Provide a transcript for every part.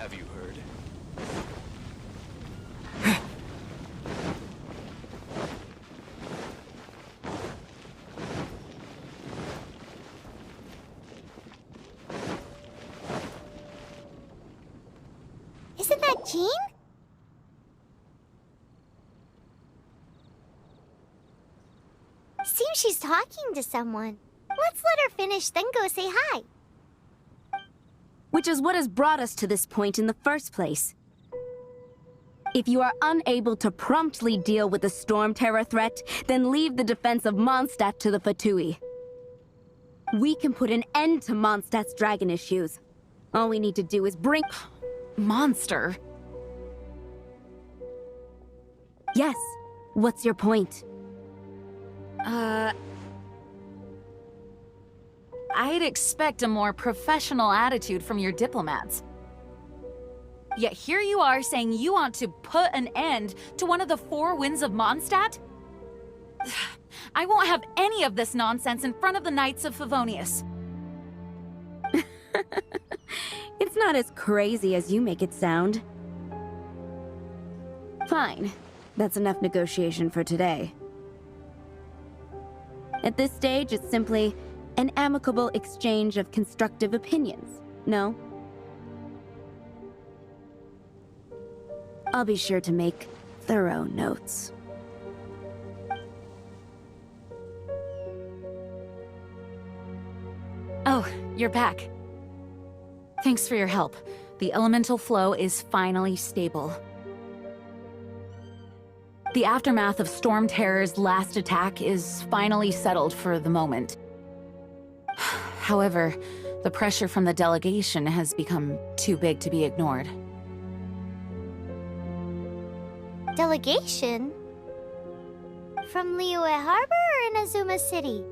Have you heard? Isn't that Jean? Seems she's talking to someone. Let's let her finish, then go say hi. Which is what has brought us to this point in the first place. If you are unable to promptly deal with the storm terror threat, then leave the defense of Mondstadt to the Fatui. We can put an end to Mondstadt's dragon issues. All we need to do is bring... Monster? Yes. What's your point? I'd expect a more professional attitude from your diplomats. Yet here you are saying you want to put an end to one of the four winds of Mondstadt? I won't have any of this nonsense in front of the Knights of Favonius. It's not as crazy as you make it sound. Fine. That's enough negotiation for today. At this stage, it's simply an amicable exchange of constructive opinions, no? I'll be sure to make thorough notes. Oh, you're back. Thanks for your help. The elemental flow is finally stable. The aftermath of Storm Terror's last attack is finally settled for the moment. However, the pressure from the delegation has become too big to be ignored. Delegation? From Liyue Harbor or Inazuma City?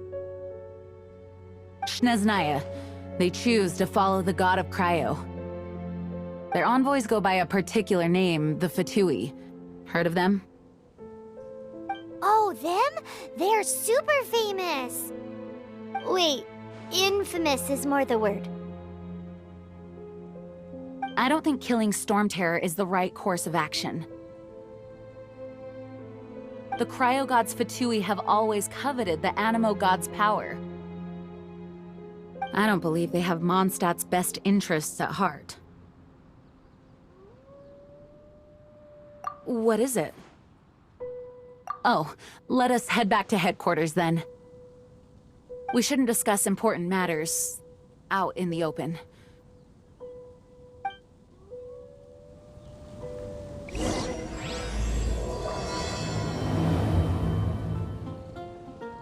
Snezhnaya. They choose to follow the god of Cryo. Their envoys go by a particular name, the Fatui. Heard of them? Oh, them? They're super famous! Wait, infamous is more the word. I don't think killing Storm Terror is the right course of action. The Cryo God's Fatui have always coveted the Animo God's power. I don't believe they have Mondstadt's best interests at heart. What is it? Oh, let us head back to headquarters then. We shouldn't discuss important matters out in the open.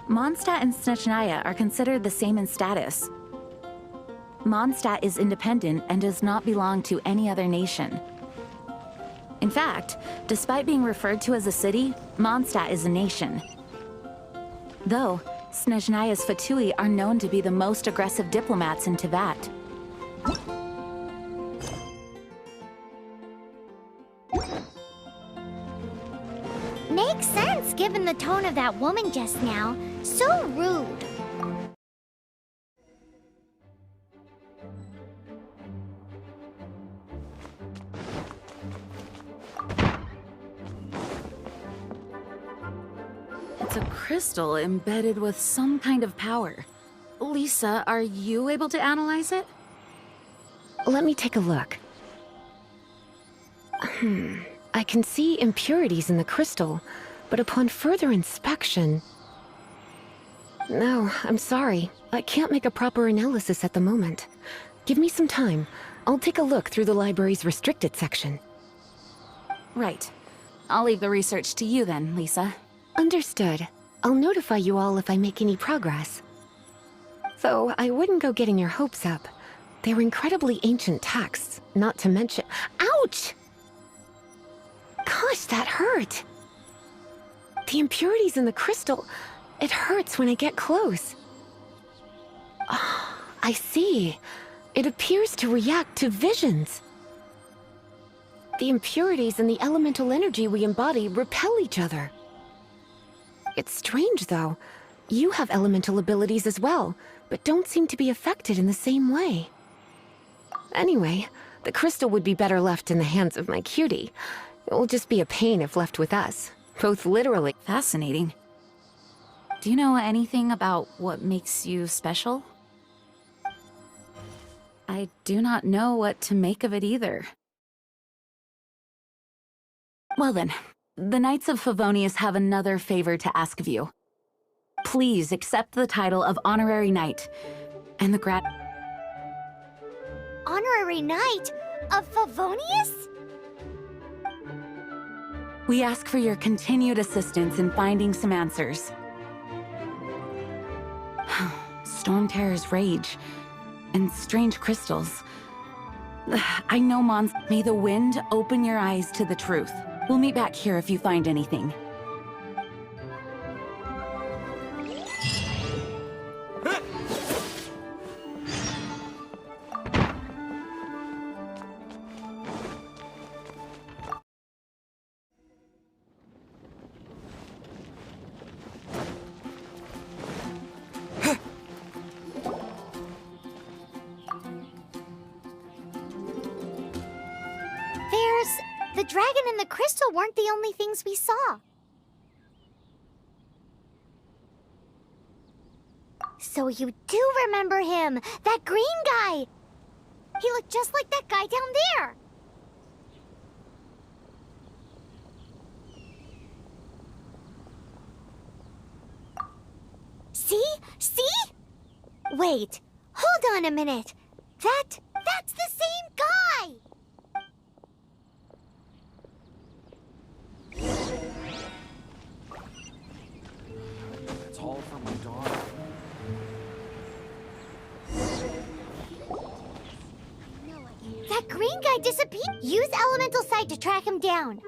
Mondstadt and Snezhnaya are considered the same in status. Mondstadt is independent and does not belong to any other nation. In fact, despite being referred to as a city, Mondstadt is a nation. Though, Snezhnaya's Fatui are known to be the most aggressive diplomats in Teyvat. Makes sense given the tone of that woman just now. So rude. It's a crystal embedded with some kind of power. Lisa, are you able to analyze it? Let me take a look. I can see impurities in the crystal, but upon further inspection... No, I'm sorry. I can't make a proper analysis at the moment. Give me some time. I'll take a look through the library's restricted section. Right. I'll leave the research to you then, Lisa. Understood. I'll notify you all if I make any progress. Though, I wouldn't go getting your hopes up. They were incredibly ancient texts, not to mention— Ouch! Gosh, that hurt! The impurities in the crystal— it hurts when I get close. Oh, I see. It appears to react to visions. The impurities and the elemental energy we embody repel each other. It's strange, though. You have elemental abilities as well, but don't seem to be affected in the same way. Anyway, The crystal would be better left in the hands of my cutie. It will just be a pain if left with us, both literally. Fascinating. Do you know anything about what makes you special? I do not know what to make of it either. Well then, the Knights of Favonius have another favor to ask of you. Please accept the title of Honorary Knight, and the Honorary Knight of Favonius? We ask for your continued assistance in finding some answers. Storm Terror's rage, and strange crystals. I know, Mons. May the wind open your eyes to the truth. We'll meet back here if you find anything. The dragon and the crystal weren't the only things we saw. So you do remember him, that green guy! He looked just like that guy down there! See? See? Wait, hold on a minute. That's the same guy! It's all for my daughter. That green guy disappeared. Use elemental sight to track him down.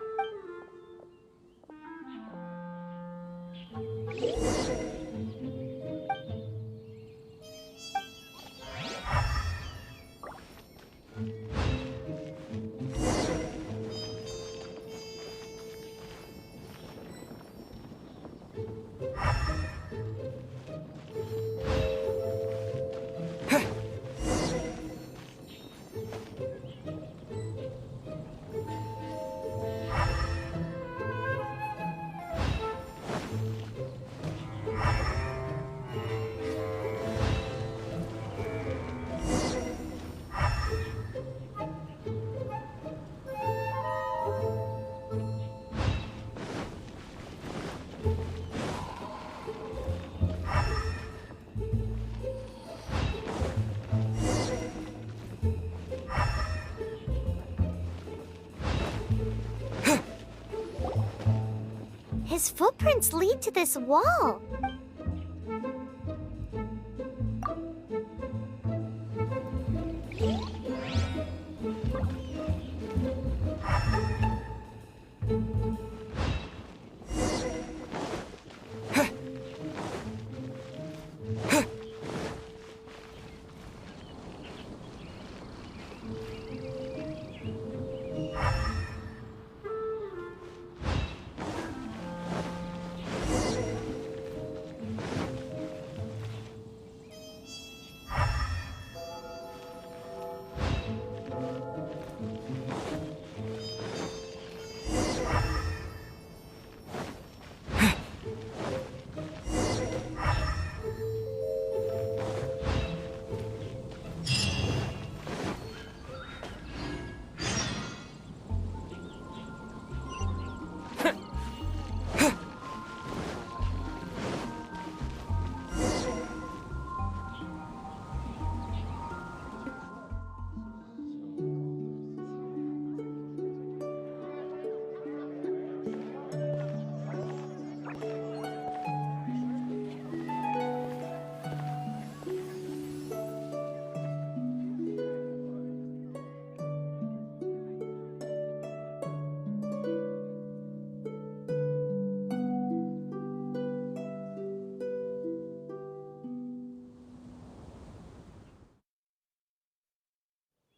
His footprints lead to this wall.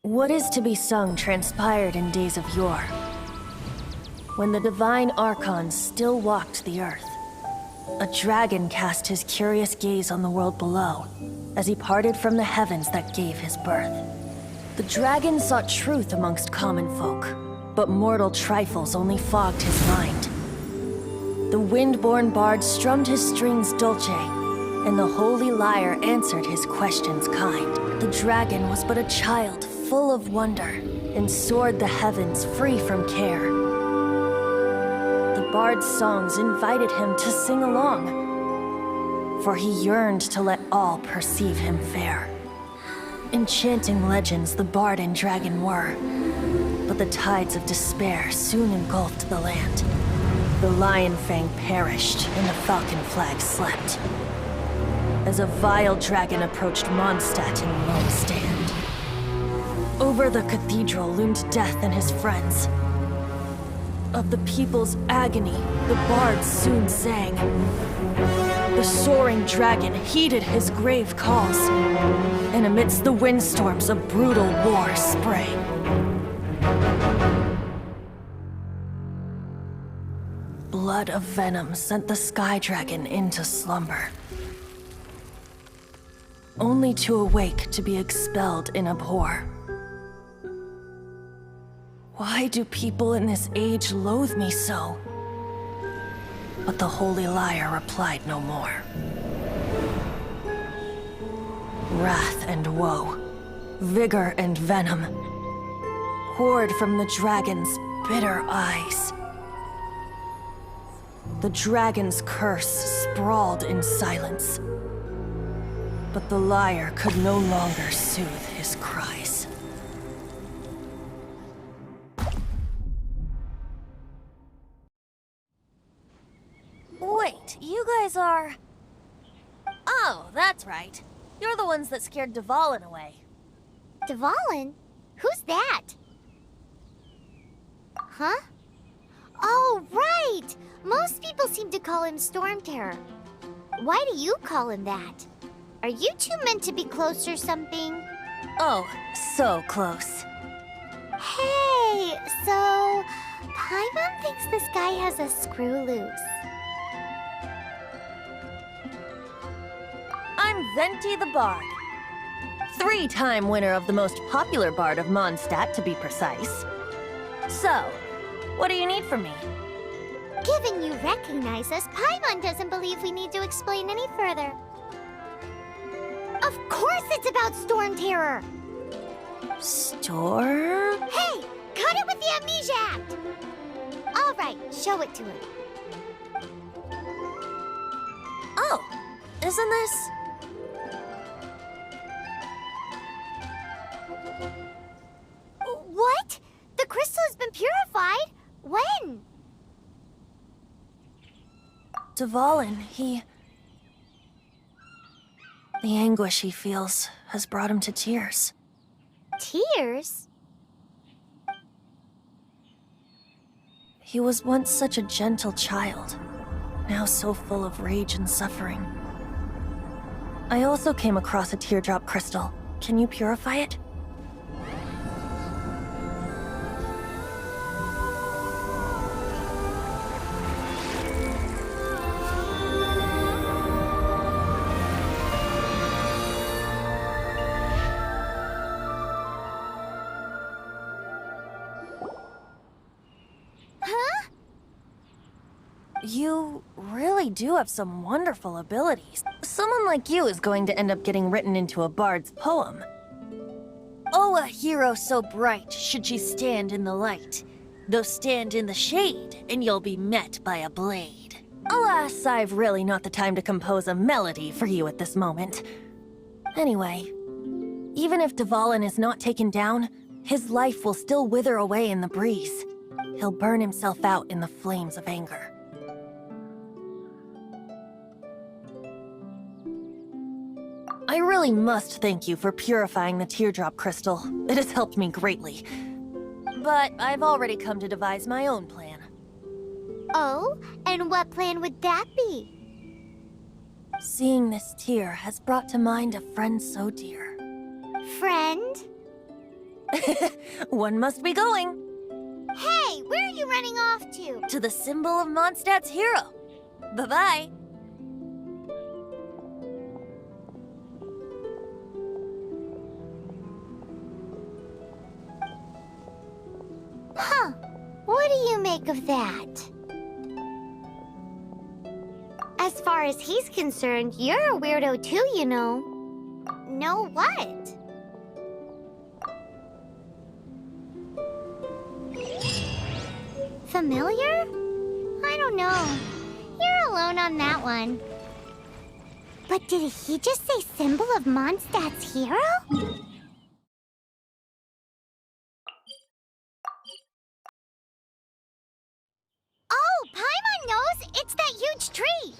What is to be sung transpired in days of yore, when the divine Archon still walked the earth. A dragon cast his curious gaze on the world below, as he parted from the heavens that gave his birth. The dragon sought truth amongst common folk, but mortal trifles only fogged his mind. The wind-born bard strummed his strings dulce, and the holy lyre answered his questions kind. The dragon was but a child full of wonder, and soared the heavens free from care. The bard's songs invited him to sing along, for he yearned to let all perceive him fair. Enchanting legends the bard and dragon were, but the tides of despair soon engulfed the land. The lion fang perished, and the falcon flag slept, as a vile dragon approached Mondstadt in lone stand. Over the cathedral loomed death and his friends. Of the people's agony, the bards soon sang. The soaring dragon heeded his grave calls, and amidst the windstorms a brutal war sprang. Blood of venom sent the sky dragon into slumber, only to awake to be expelled in abhor. Why do people in this age loathe me so? But the holy lyre replied no more. Wrath and woe, vigor and venom, poured from the dragon's bitter eyes. The dragon's curse sprawled in silence, but the lyre could no longer soothe his cries. Wait, you guys are... Oh, that's right. You're the ones that scared Dvalin away. Dvalin? Who's that? Huh? Oh, right! Most people seem to call him Storm Terror. Why do you call him that? Are you two meant to be close or something? Oh, so close. Hey, so... Paimon thinks this guy has a screw loose. I'm Venti the Bard. 3-time winner of the most popular bard of Mondstadt, to be precise. So, what do you need from me? Given you recognize us, Paimon doesn't believe we need to explain any further. Of course it's about Storm Terror! Storm? Hey! Cut it with the Amnesia Act! Alright, show it to him. Oh, isn't this... What? The crystal has been purified? When? Dvalin, the anguish he feels has brought him to tears. Tears? He was once such a gentle child, now so full of rage and suffering. I also came across a teardrop crystal. Can you purify it? Huh? You really do have some wonderful abilities. Someone like you is going to end up getting written into a bard's poem. Oh, a hero so bright should she stand in the light, though stand in the shade, and you'll be met by a blade. Alas, I've really not the time to compose a melody for you at this moment. Anyway, even if Dvalin is not taken down, his life will still wither away in the breeze. He'll burn himself out in the flames of anger. I really must thank you for purifying the teardrop crystal. It has helped me greatly. But I've already come to devise my own plan. Oh? And what plan would that be? Seeing this tear has brought to mind a friend so dear. Friend? One must be going. Hey, where are you running off to? To the symbol of Mondstadt's hero. Bye-bye. you make of that? As far as he's concerned, you're a weirdo too, you know. Know what? Familiar? I don't know. You're alone on that one. But did he just say symbol of Mondstadt's hero? Oh, Paimon knows! It's that huge tree!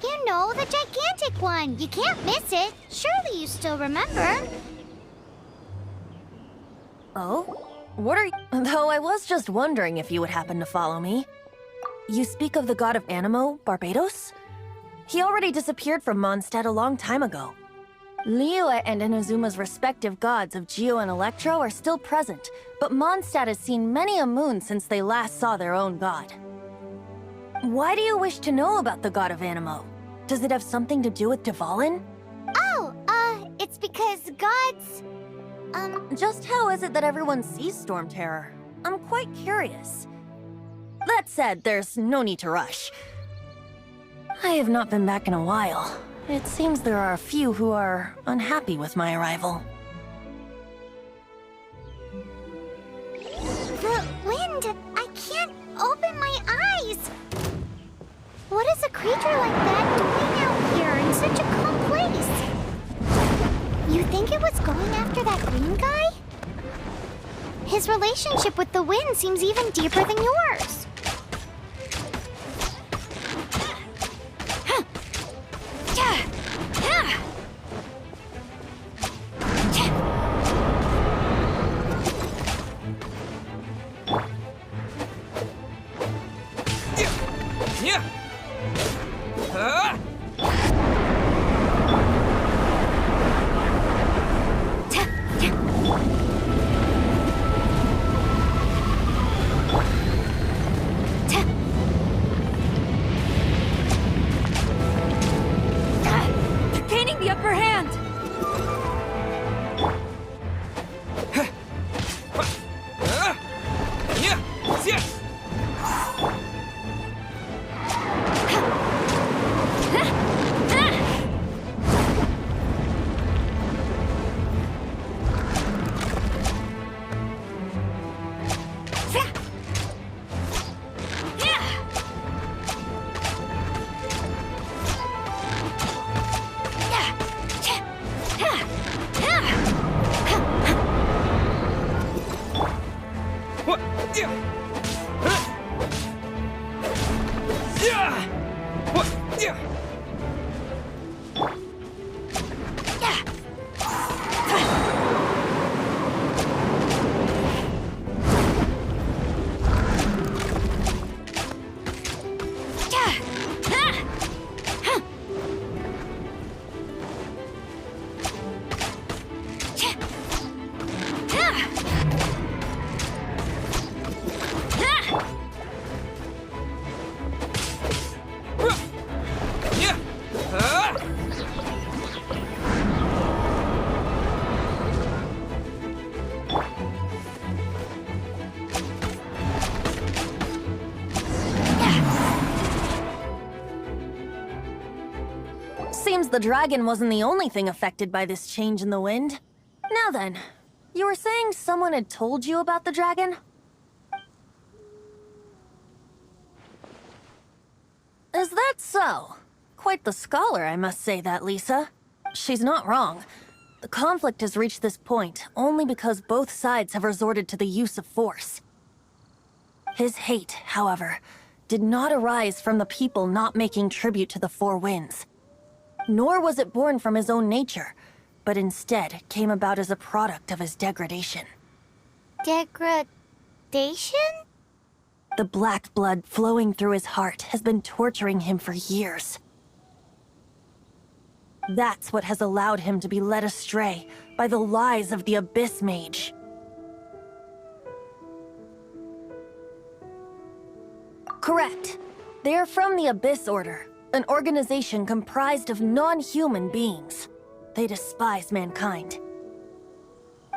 You know, the gigantic one. You can't miss it. Surely you still remember. Oh? What are you... Though I was just wondering if you would happen to follow me. You speak of the god of Animo, Barbados? He already disappeared from Mondstadt a long time ago. Liyue and Inazuma's respective gods of Geo and Electro are still present, but Mondstadt has seen many a moon since they last saw their own god. Why do you wish to know about the god of Animo? Does it have something to do with Dvalin? Oh, it's because gods... Just how is it that everyone sees Storm Terror? I'm quite curious. That said, there's no need to rush. I have not been back in a while. It seems there are a few who are unhappy with my arrival. The wind! I can't open my eyes! What is a creature like that doing out here in such a calm place? You think it was going after that green guy? His relationship with the wind seems even deeper than yours. Seems the dragon wasn't the only thing affected by this change in the wind. Now then, you were saying someone had told you about the dragon? Is that so? Quite the scholar, I must say that, Lisa. She's not wrong. The conflict has reached this point only because both sides have resorted to the use of force. His hate, however, did not arise from the people not making tribute to the Four Winds. Nor was it born from his own nature, but instead came about as a product of his degradation. Degradation? The black blood flowing through his heart has been torturing him for years. That's what has allowed him to be led astray by the lies of the Abyss Mage. Correct. They are from the Abyss Order, an organization comprised of non-human beings. They despise mankind.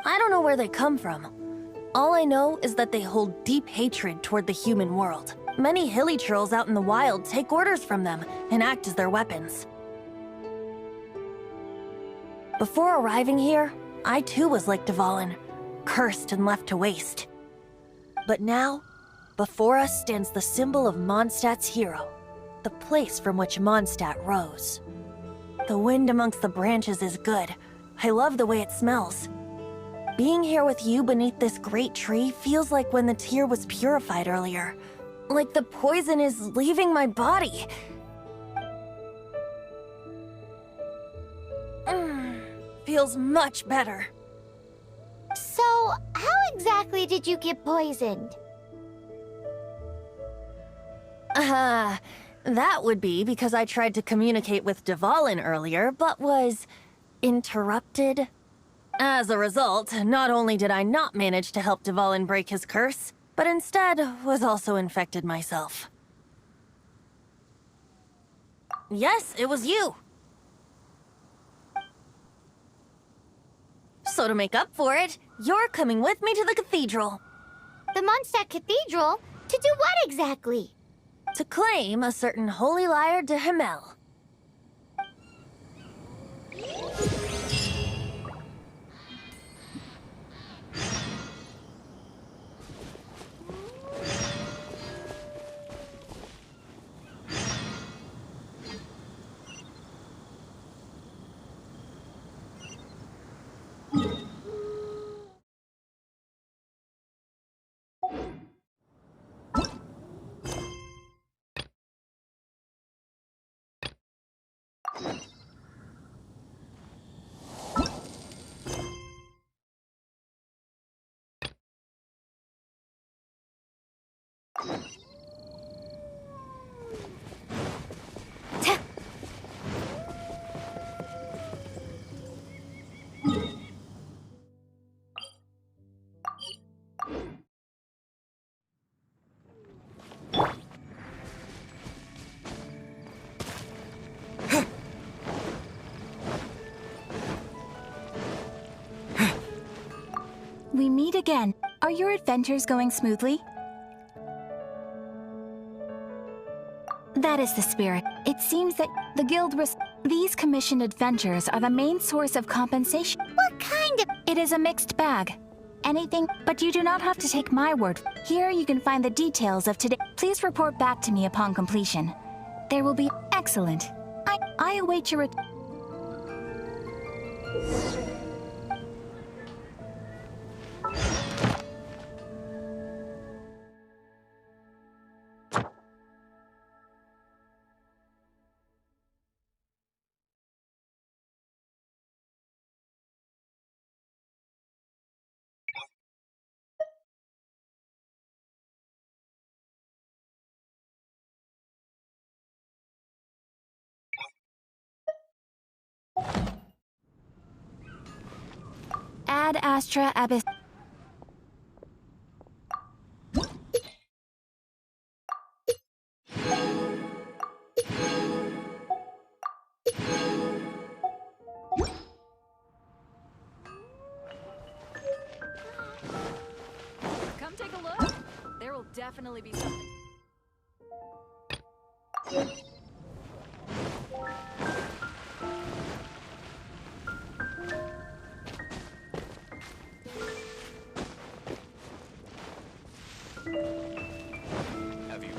I don't know where they come from, All I know is that they hold deep hatred toward the human world. Many hilly trolls out in the wild take orders from them and act as their weapons. Before arriving here, I too was like Dvalin, cursed and left to waste. But now, before us stands the symbol of Mondstadt's hero, the place from which Mondstadt rose. The wind amongst the branches is good. I love the way it smells. Being here with you beneath this great tree feels like when the tear was purified earlier. Like the poison is leaving my body. Feels much better. So, how exactly did you get poisoned? That would be because I tried to communicate with Dvalin earlier, but was interrupted. As a result, not only did I not manage to help Dvalin break his curse, but instead was also infected myself. Yes, it was you. So to make up for it, you're coming with me to the cathedral. The Mondstadt Cathedral? To do what exactly? To claim a certain holy Lyre de Himmel. We meet again. Are your adventures going smoothly? That is the spirit. It seems that the guild these commissioned adventures are the main source of compensation. What kind of... It is a mixed bag. Anything, but you do not have to take my word. Here you can find the details of today. Please report back to me upon completion. There will be... Excellent. I await your... Ad Astra Abyss. Come take a look. There will definitely be something. Have you?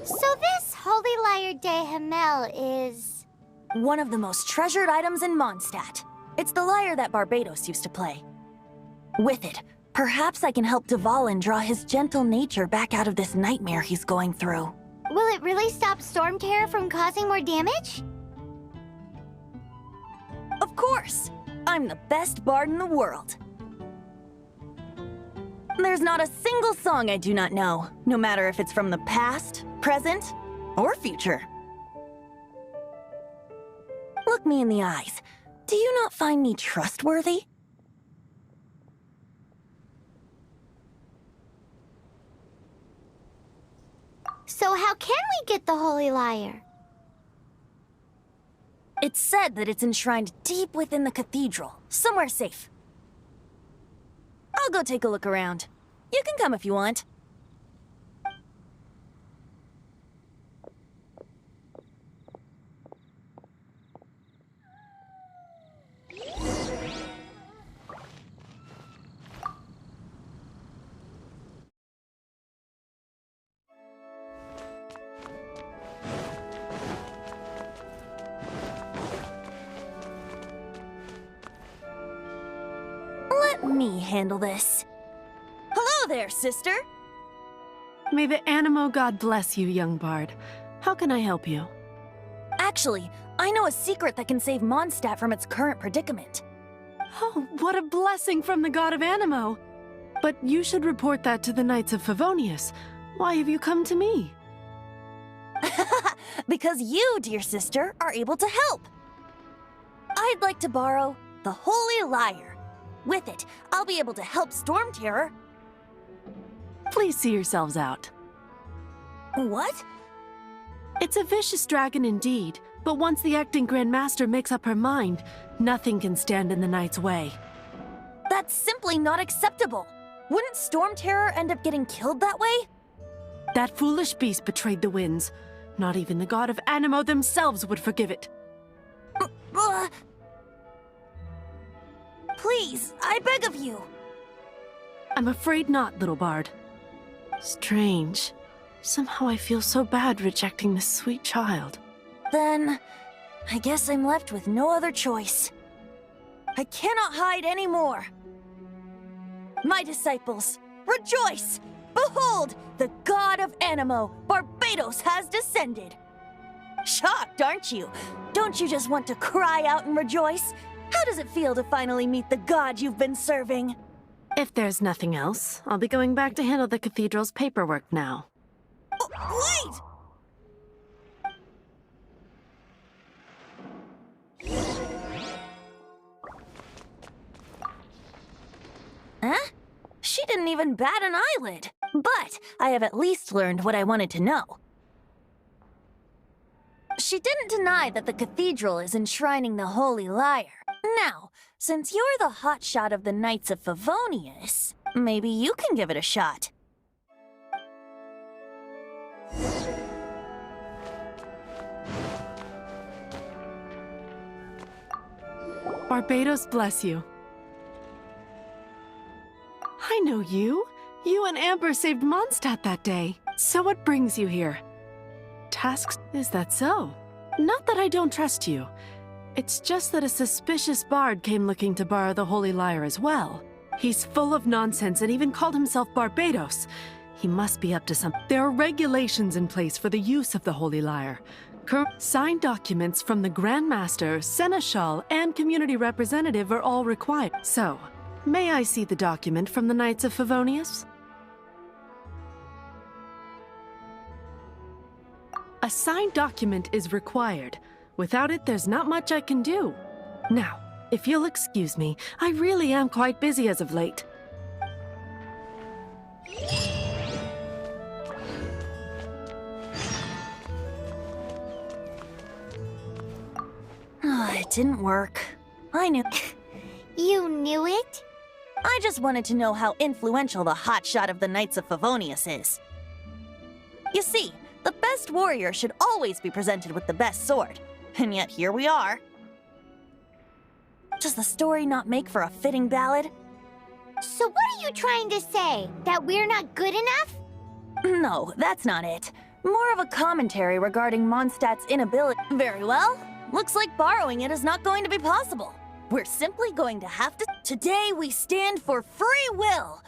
So this Holy Lyre de Himmel is... One of the most treasured items in Mondstadt. It's the lyre that Barbados used to play. With it, Perhaps I can help Dvalin draw his gentle nature back out of this nightmare he's going through. Will it really stop Storm Terror from causing more damage? Of course! I'm the best bard in the world. There's not a single song I do not know, no matter if it's from the past, present, or future. Look me in the eyes. Do you not find me trustworthy? So how can we get the Holy Lyre? It's said that it's enshrined deep within the cathedral, somewhere safe. I'll go take a look around. You can come if you want. Let me handle this. Hello there, sister! May the Animo God bless you, young bard. How can I help you? Actually, I know a secret that can save Mondstadt from its current predicament. Oh, what a blessing from the god of Animo! But you should report that to the Knights of Favonius. Why have you come to me? Because you, dear sister, are able to help. I'd like to borrow the Holy Lyre. With it, I'll be able to help Storm Terror. Please see yourselves out. What? It's a vicious dragon indeed, but once the acting Grand Master makes up her mind, nothing can stand in the Knight's way. That's simply not acceptable. Wouldn't Storm Terror end up getting killed that way? That foolish beast betrayed the winds. Not even the god of Animo themselves would forgive it. Please, I beg of you. I'm afraid not, little bard. Strange. Somehow I feel so bad rejecting this sweet child. Then, I guess I'm left with no other choice. I cannot hide anymore. My disciples, rejoice! Behold, the god of Animo, Barbados, has descended. Shocked, aren't you? Don't you just want to cry out and rejoice? How does it feel to finally meet the god you've been serving? If there's nothing else, I'll be going back to handle the cathedral's paperwork now. Wait! Huh? She didn't even bat an eyelid. But I have at least learned what I wanted to know. She didn't deny that the cathedral is enshrining the Holy Lyre. Now, since you're the hotshot of the Knights of Favonius, maybe you can give it a shot. Barbados bless you. I know you. You and Amber saved Mondstadt that day. So what brings you here? Tasks? Is that so? Not that I don't trust you. It's just that a suspicious bard came looking to borrow the Holy Lyre as well. He's full of nonsense and even called himself Barbados. He must be up to something. There are regulations in place for the use of the Holy Lyre. Signed documents from the Grand Master, Seneschal, and community representative are all required. So, may I see the document from the Knights of Favonius? A signed document is required. Without it, there's not much I can do. Now, if you'll excuse me, I really am quite busy as of late. It didn't work. I knew. You knew it? I just wanted to know how influential the hotshot of the Knights of Favonius is. You see, the best warrior should always be presented with the best sword. And yet here we are. Does the story not make for a fitting ballad? So what are you trying to say? That we're not good enough? No, that's not it. More of a commentary regarding Mondstadt's inability. Very well. Looks like borrowing it is not going to be possible. We're simply going to have to... Today we stand for free will!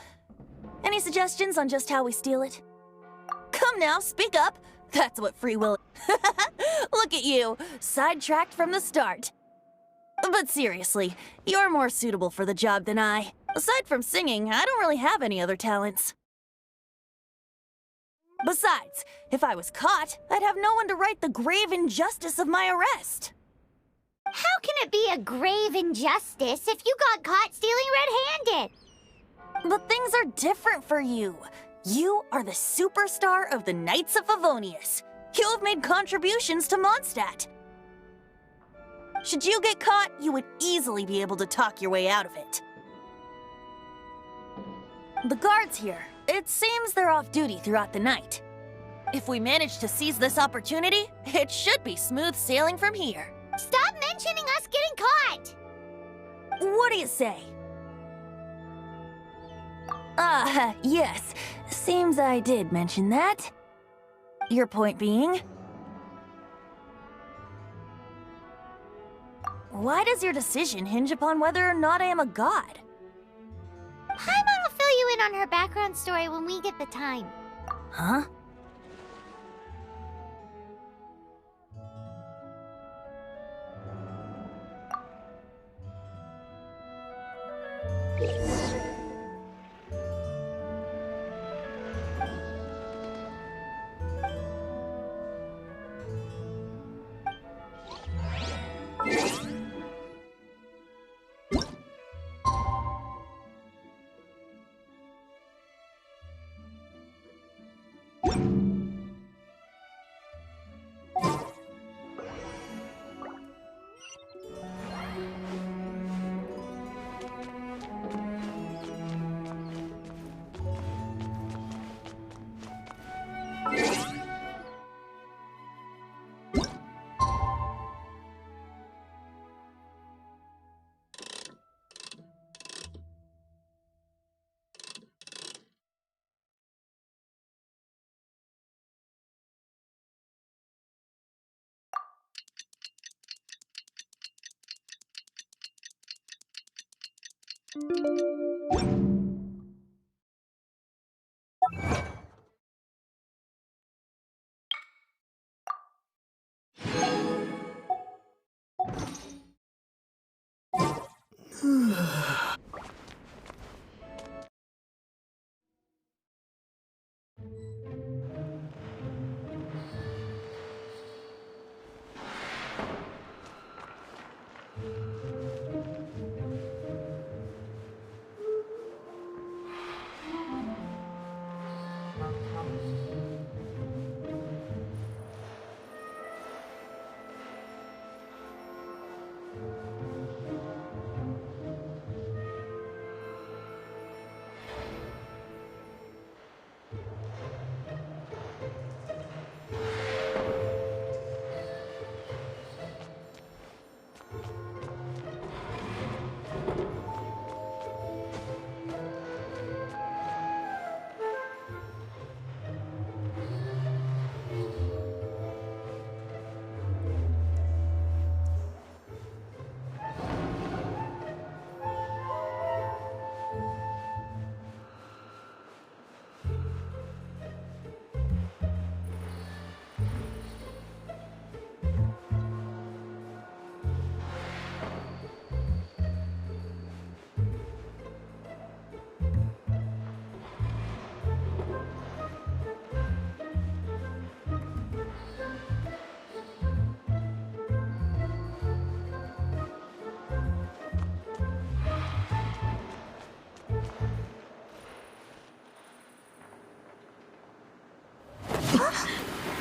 Any suggestions on just how we steal it? Come now, speak up! That's what free will... Look at you, sidetracked from the start. But seriously, you're more suitable for the job than I. Aside from singing, I don't really have any other talents. Besides, if I was caught, I'd have no one to right the grave injustice of my arrest. How can it be a grave injustice if you got caught stealing red-handed? But things are different for you. You are the superstar of the Knights of Favonius. You have made contributions to Mondstadt. Should you get caught, you would easily be able to talk your way out of it. The guards here, it seems they're off duty throughout the night. If we manage to seize this opportunity, it should be smooth sailing from here. Stop mentioning us getting caught! What do you say? Yes. Seems I did mention that. Your point being? Why does your decision hinge upon whether or not I am a god? Paimon will fill you in on her background story when we get the time. Huh?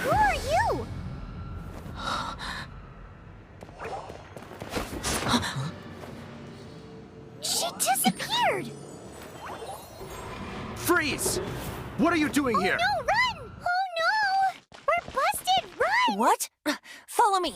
Who are you? She disappeared! Freeze! What are you doing here? No, run! Oh no! We're busted! Run! What? Follow me.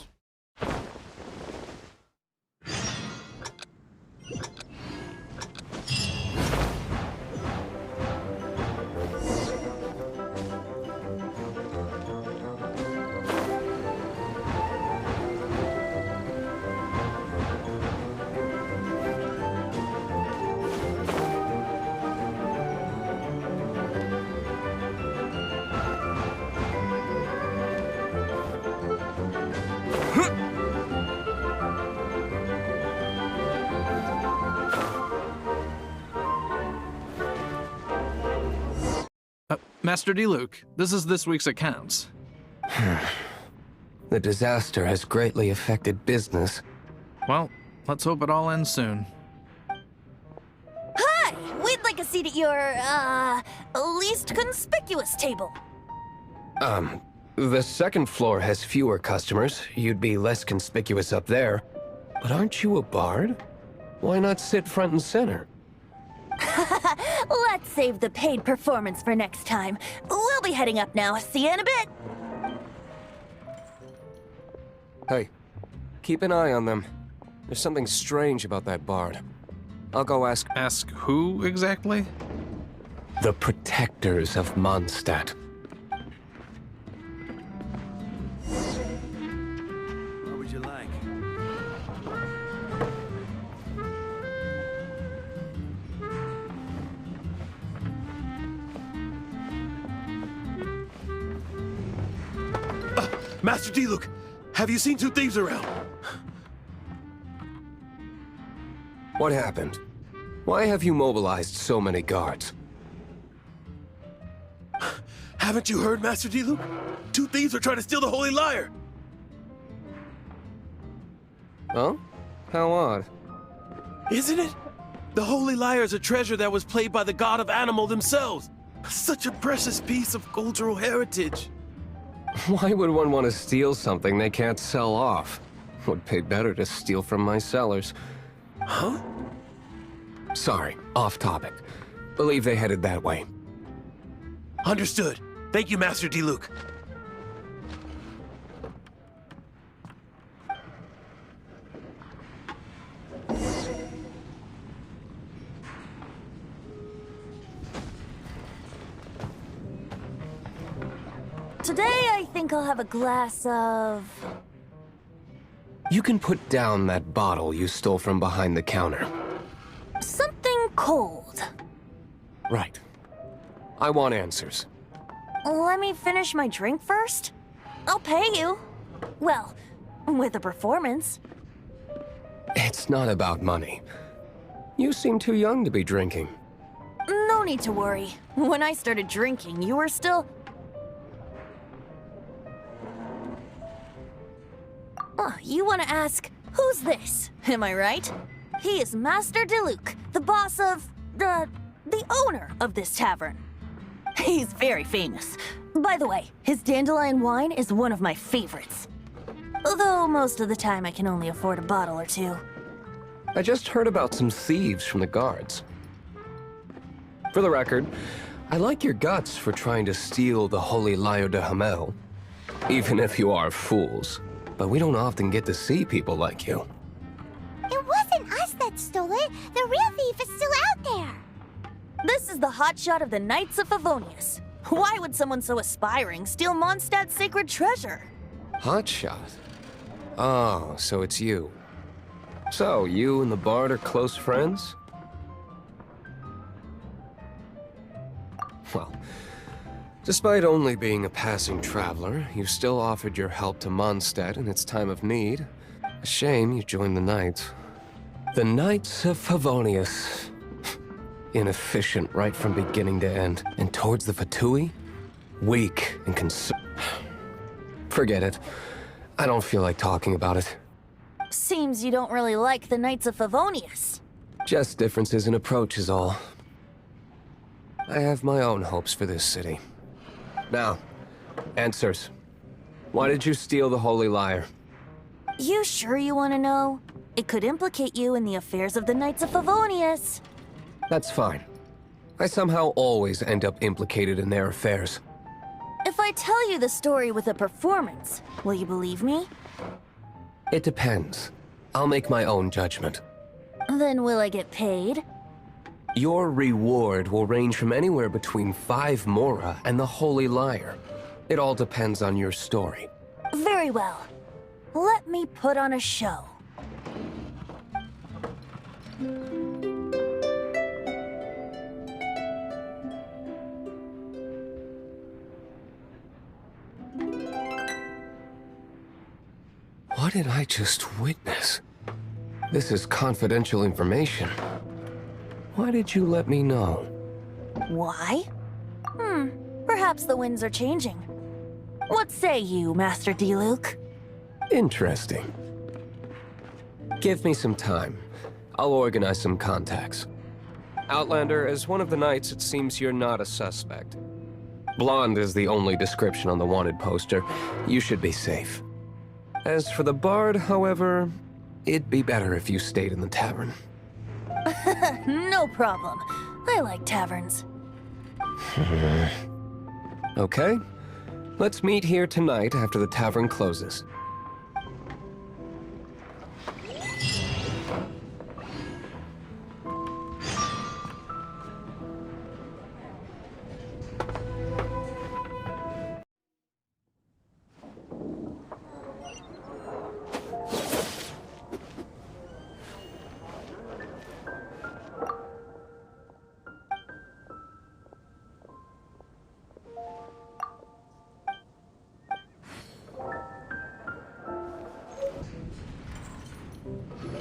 Master Diluc, this is this week's accounts. The disaster has greatly affected business. Well, let's hope it all ends soon. Hi! We'd like a seat at your, least conspicuous table. The second floor has fewer customers. You'd be less conspicuous up there. But aren't you a bard? Why not sit front and center? Let's save the paid performance for next time. We'll be heading up now. See you in a bit. Hey, keep an eye on them. There's something strange about that bard. I'll go ask... Ask who exactly? The protectors of Mondstadt. What would you like? Master Diluc, have you seen two thieves around? What happened? Why have you mobilized so many guards? Haven't you heard, Master Diluc? Two thieves are trying to steal the Holy Lyre! Oh? How odd. Isn't it? The Holy Lyre is a treasure that was played by the god of animal themselves. Such a precious piece of cultural heritage. Why would one want to steal something they can't sell off? Would pay better to steal from my sellers. Huh? Sorry, off topic. Believe they headed that way. Understood. Thank you, Master Diluc. Today, I think I'll have a glass of... You can put down that bottle you stole from behind the counter. something cold. Right. I want answers. Let me finish my drink first. I'll pay you. Well, with a performance. It's not about money. You seem too young to be drinking. No need to worry. When I started drinking, you were still... Oh, you want to ask, who's this? Am I right? He is Master Diluc, the boss of... the owner of this tavern. He's very famous. By the way, his dandelion wine is one of my favorites. Although most of the time I can only afford a bottle or two. I just heard about some thieves from the guards. For the record, I like your guts for trying to steal the holy Lyre de Himmel. Even if you are fools. But we don't often get to see people like you. It wasn't us that stole it. The real thief is still out there. This is the hotshot of the Knights of Favonius. Why would someone so aspiring steal Mondstadt's sacred treasure? Hotshot? Oh, so it's you. So, you and the Bard are close friends? Well, despite only being a passing traveler, you still offered your help to Mondstadt in its time of need. A shame you joined the Knights. The Knights of Favonius. Inefficient right from beginning to end. And towards the Fatui? Weak and Forget it. I don't feel like talking about it. Seems you don't really like the Knights of Favonius. Just differences in approach is all. I have my own hopes for this city. Now, answers. Why did you steal the Holy Lyre? You sure you want to know? It could implicate you in the affairs of the Knights of Favonius. That's fine. I somehow always end up implicated in their affairs. If I tell you the story with a performance, will you believe me? It depends. I'll make my own judgment. Then will I get paid? Your reward will range from anywhere between 5 Mora and the Holy Lyre. It all depends on your story. Very well. Let me put on a show. What did I just witness? This is confidential information. Why did you let me know? Why? Perhaps the winds are changing. What say you, Master Diluc? Interesting. Give me some time. I'll organize some contacts. Outlander, as one of the knights, it seems you're not a suspect. Blonde is the only description on the wanted poster. You should be safe. As for the bard, however, it'd be better if you stayed in the tavern. No problem. I like taverns. Okay. Let's meet here tonight after the tavern closes.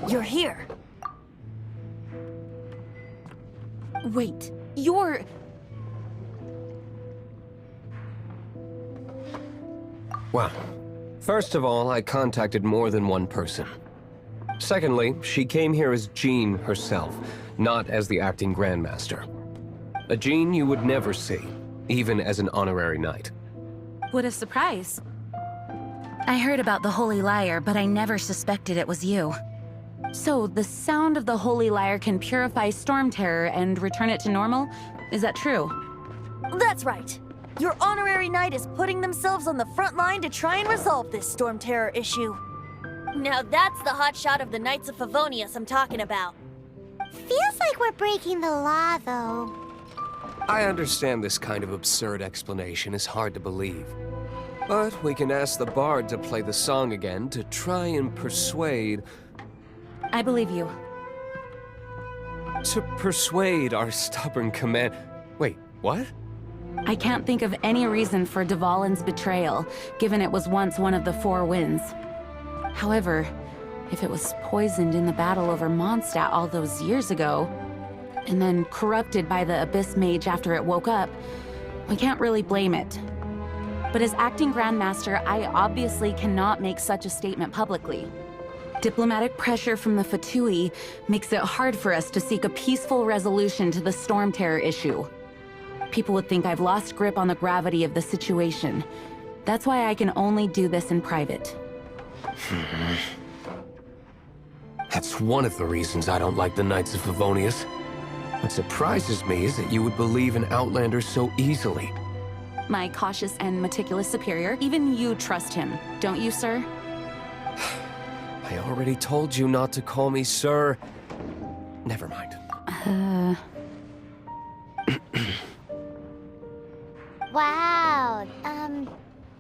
You're here. Wait, you're... Well, first of all, I contacted more than one person. Secondly, she came here as Jean herself, not as the acting Grandmaster. A Jean you would never see, even as an honorary knight. What a surprise. I heard about the Holy Lyre, but I never suspected it was you. So, the sound of the Holy Lyre can purify Storm Terror and return it to normal? Is that true? That's right. Your honorary knight is putting themselves on the front line to try and resolve this Storm Terror issue. Now that's the hotshot of the Knights of Favonius I'm talking about. Feels like we're breaking the law, though. I understand this kind of absurd explanation is hard to believe. But we can ask the bard to play the song again to try and persuade... I believe you. To persuade our stubborn command... Wait, what? I can't think of any reason for Dvalin's betrayal, given it was once one of the Four Winds. However, if it was poisoned in the battle over Mondstadt all those years ago, and then corrupted by the Abyss Mage after it woke up, we can't really blame it. But as acting Grandmaster, I obviously cannot make such a statement publicly. Diplomatic pressure from the Fatui makes it hard for us to seek a peaceful resolution to the Storm Terror issue. People would think I've lost grip on the gravity of the situation. That's why I can only do this in private. That's one of the reasons I don't like the Knights of Favonius. What surprises me is that you would believe in Outlanders so easily. My cautious and meticulous superior, even you trust him, don't you, sir? I already told you not to call me sir. Never mind. Wow,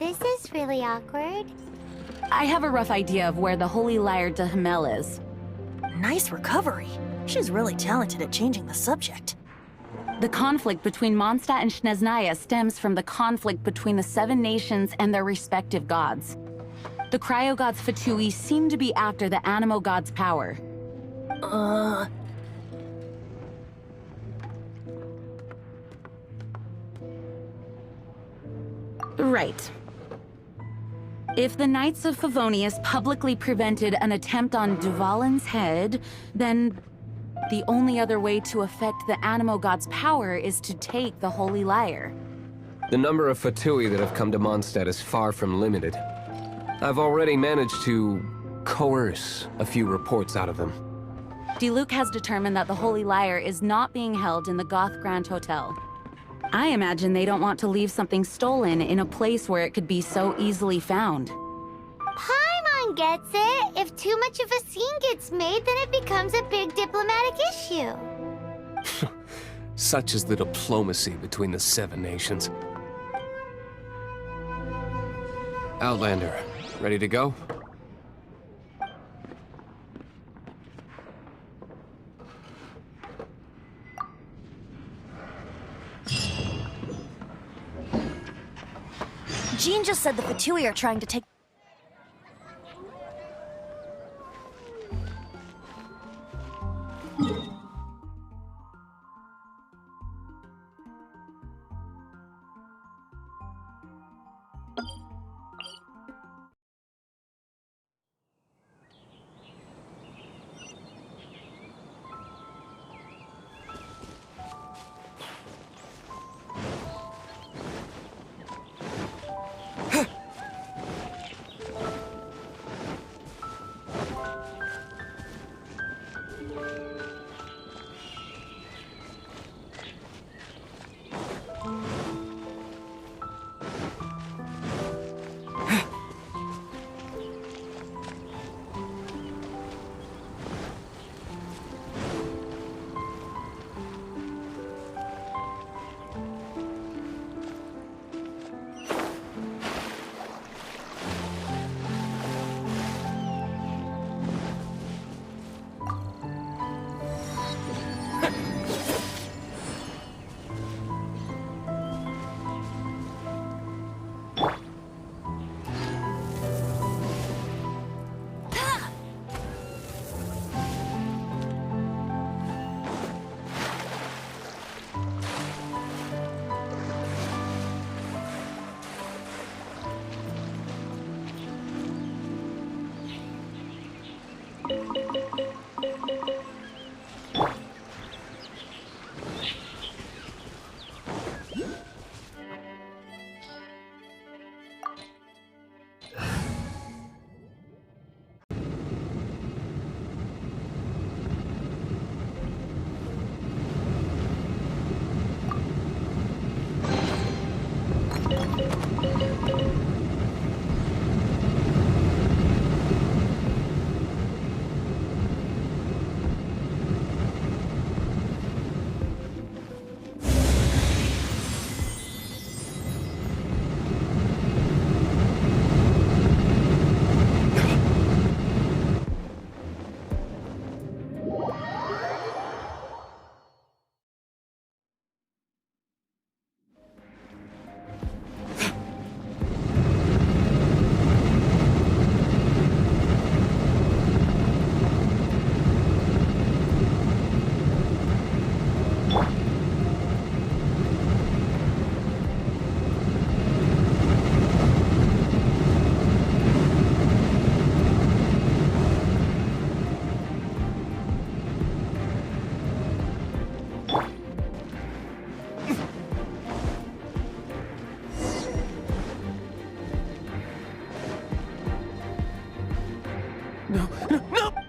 this is really awkward. I have a rough idea of where the Holy Lyre de Himmel is. Nice recovery. She's really talented at changing the subject. The conflict between Mondstadt and Snezhnaya stems from the conflict between the Seven Nations and their respective gods. The cryo-gods Fatui seem to be after the Animo god's power. Right. If the Knights of Favonius publicly prevented an attempt on Dvalin's head, then the only other way to affect the Animo god's power is to take the Holy Lyre. The number of Fatui that have come to Mondstadt is far from limited. I've already managed to coerce a few reports out of them. Diluc has determined that the Holy Lyre is not being held in the Goth Grand Hotel. I imagine they don't want to leave something stolen in a place where it could be so easily found. Paimon gets it. If too much of a scene gets made, then it becomes a big diplomatic issue. Such is the diplomacy between the Seven Nations. Outlander, ready to go? Jean just said the Fatui are trying to take...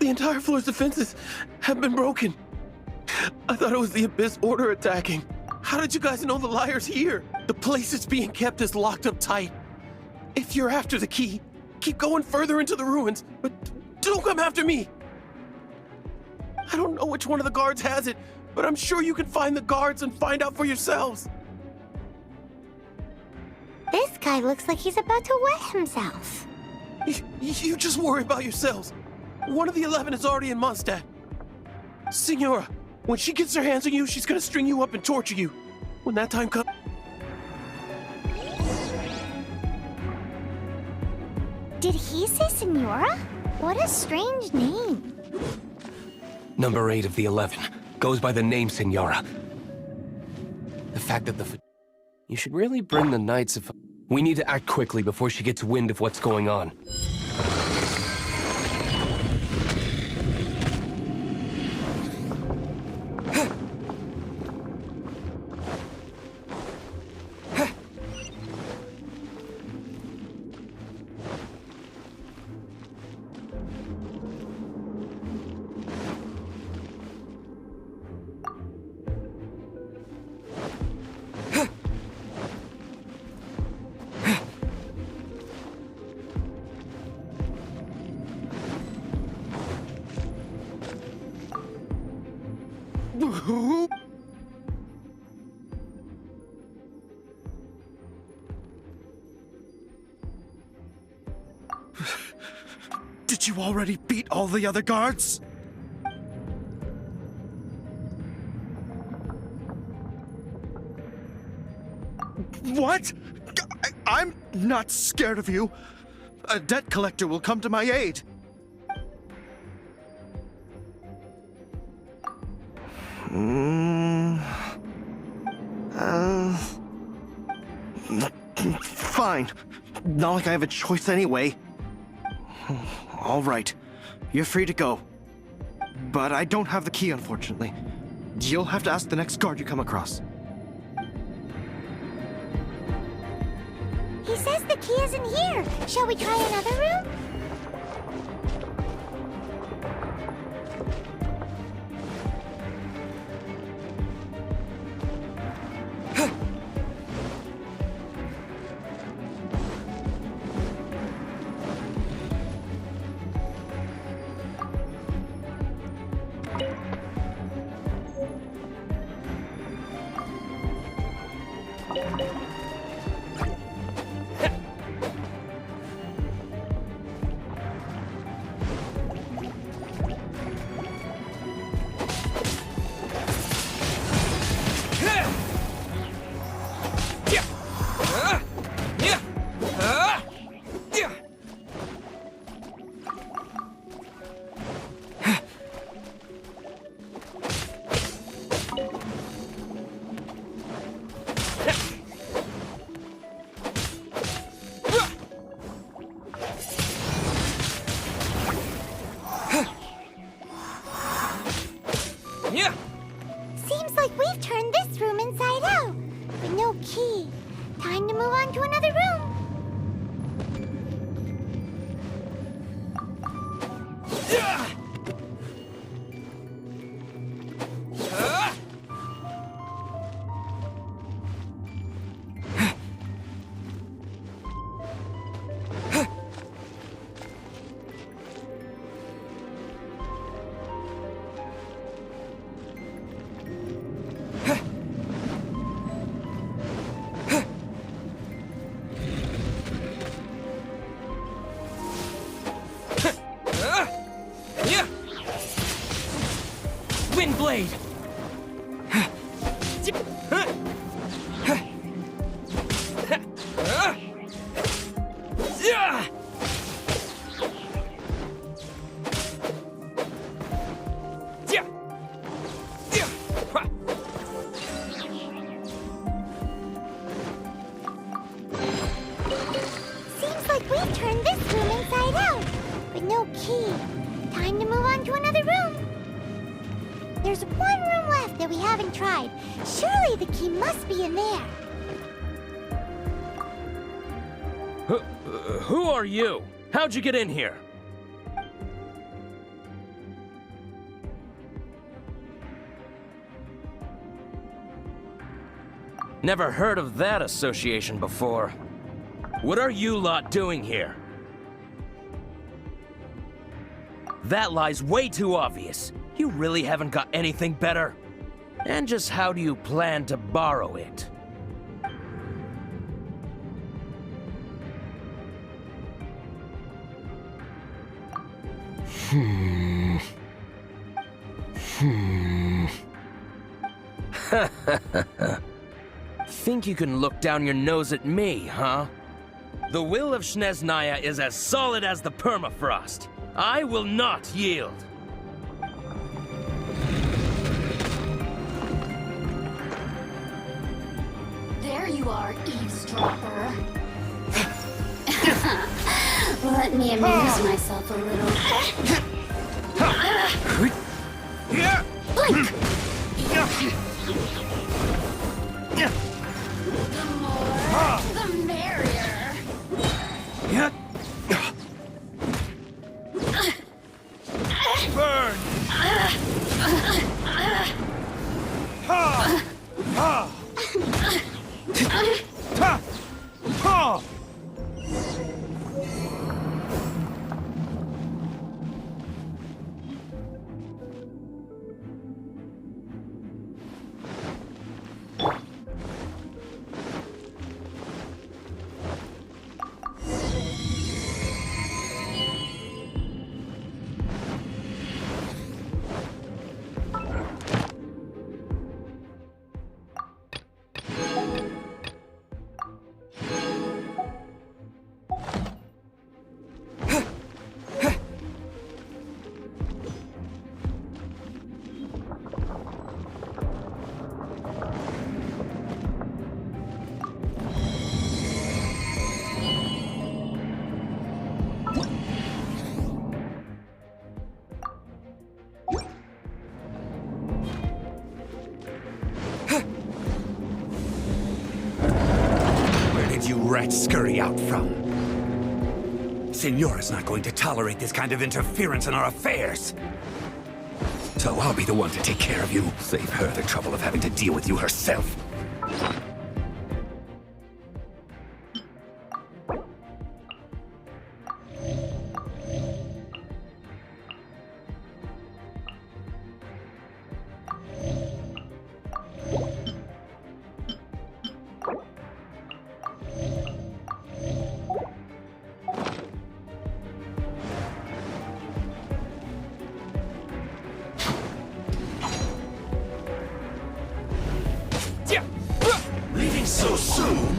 The entire floor's defenses have been broken. I thought it was the Abyss Order attacking. How did you guys know the Lyre's here? The place it's being kept is locked up tight. If you're after the key, keep going further into the ruins, but don't come after me. I don't know which one of the guards has it, but I'm sure you can find the guards and find out for yourselves. This guy looks like he's about to wet himself. You just worry about yourselves. One of the 11 is already in Mondstadt. Signora, when she gets her hands on you, she's gonna string you up and torture you. When that time comes... Did he say Senora? What a strange name. Number 8 of the 11 goes by the name Senora. The fact that you should really bring the Knights of... We need to act quickly before she gets wind of what's going on. Did you already beat all the other guards? What? I'm not scared of you. A debt collector will come to my aid. Fine. Not like I have a choice anyway. All right. You're free to go. But I don't have the key, unfortunately. You'll have to ask the next guard you come across. He says the key isn't here. Shall we try another room? Seems like we've turned this room inside out, but no key. Time to move on to another room. Windblade! Seems like we've turned this room inside out, but no key. Time to move on to another room. There's one room left that we haven't tried. Surely the key must be in there. Who are you? How'd you get in here? Never heard of that association before. What are you lot doing here? That lie's way too obvious. You really haven't got anything better? And just how do you plan to borrow it? Think you can look down your nose at me, huh? The will of Snezhnaya is as solid as the permafrost. I will not yield. There you are, eavesdropper. Let me amuse myself a little. Blink! The more, the merrier. Burn! Rats scurry out from. Signora's not going to tolerate this kind of interference in our affairs. So I'll be the one to take care of you. Save her the trouble of having to deal with you herself. So soon?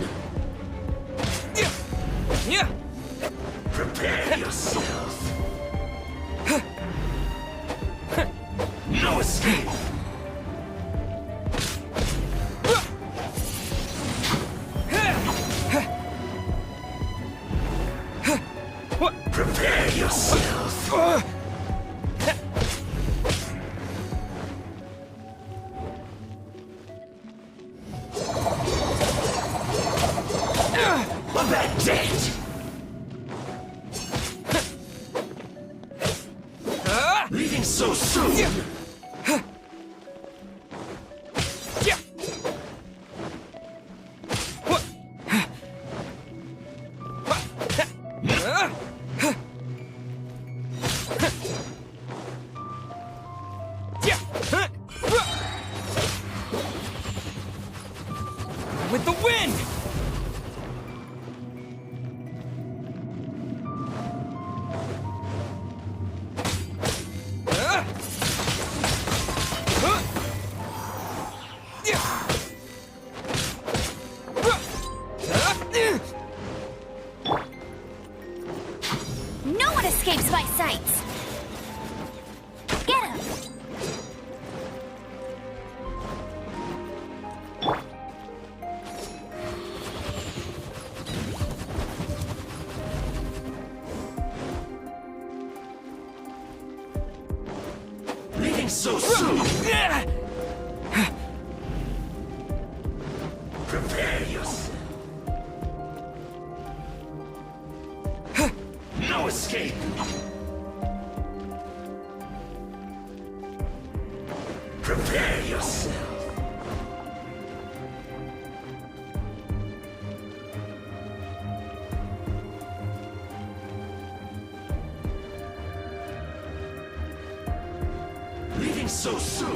Prepare yourself. No escape. Prepare yourself. That's it! Leaving so soon? With the wind! No one escapes my sights! Get him! Leaving so soon? Prepare yourself. No escape. Prepare yourself. Leaving so soon?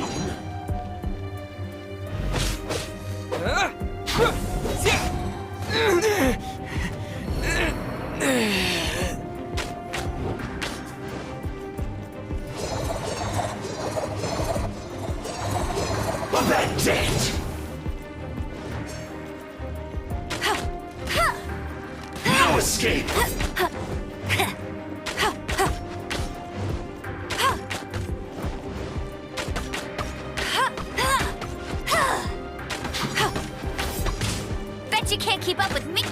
That's it! No escape! Bet you can't keep up with me.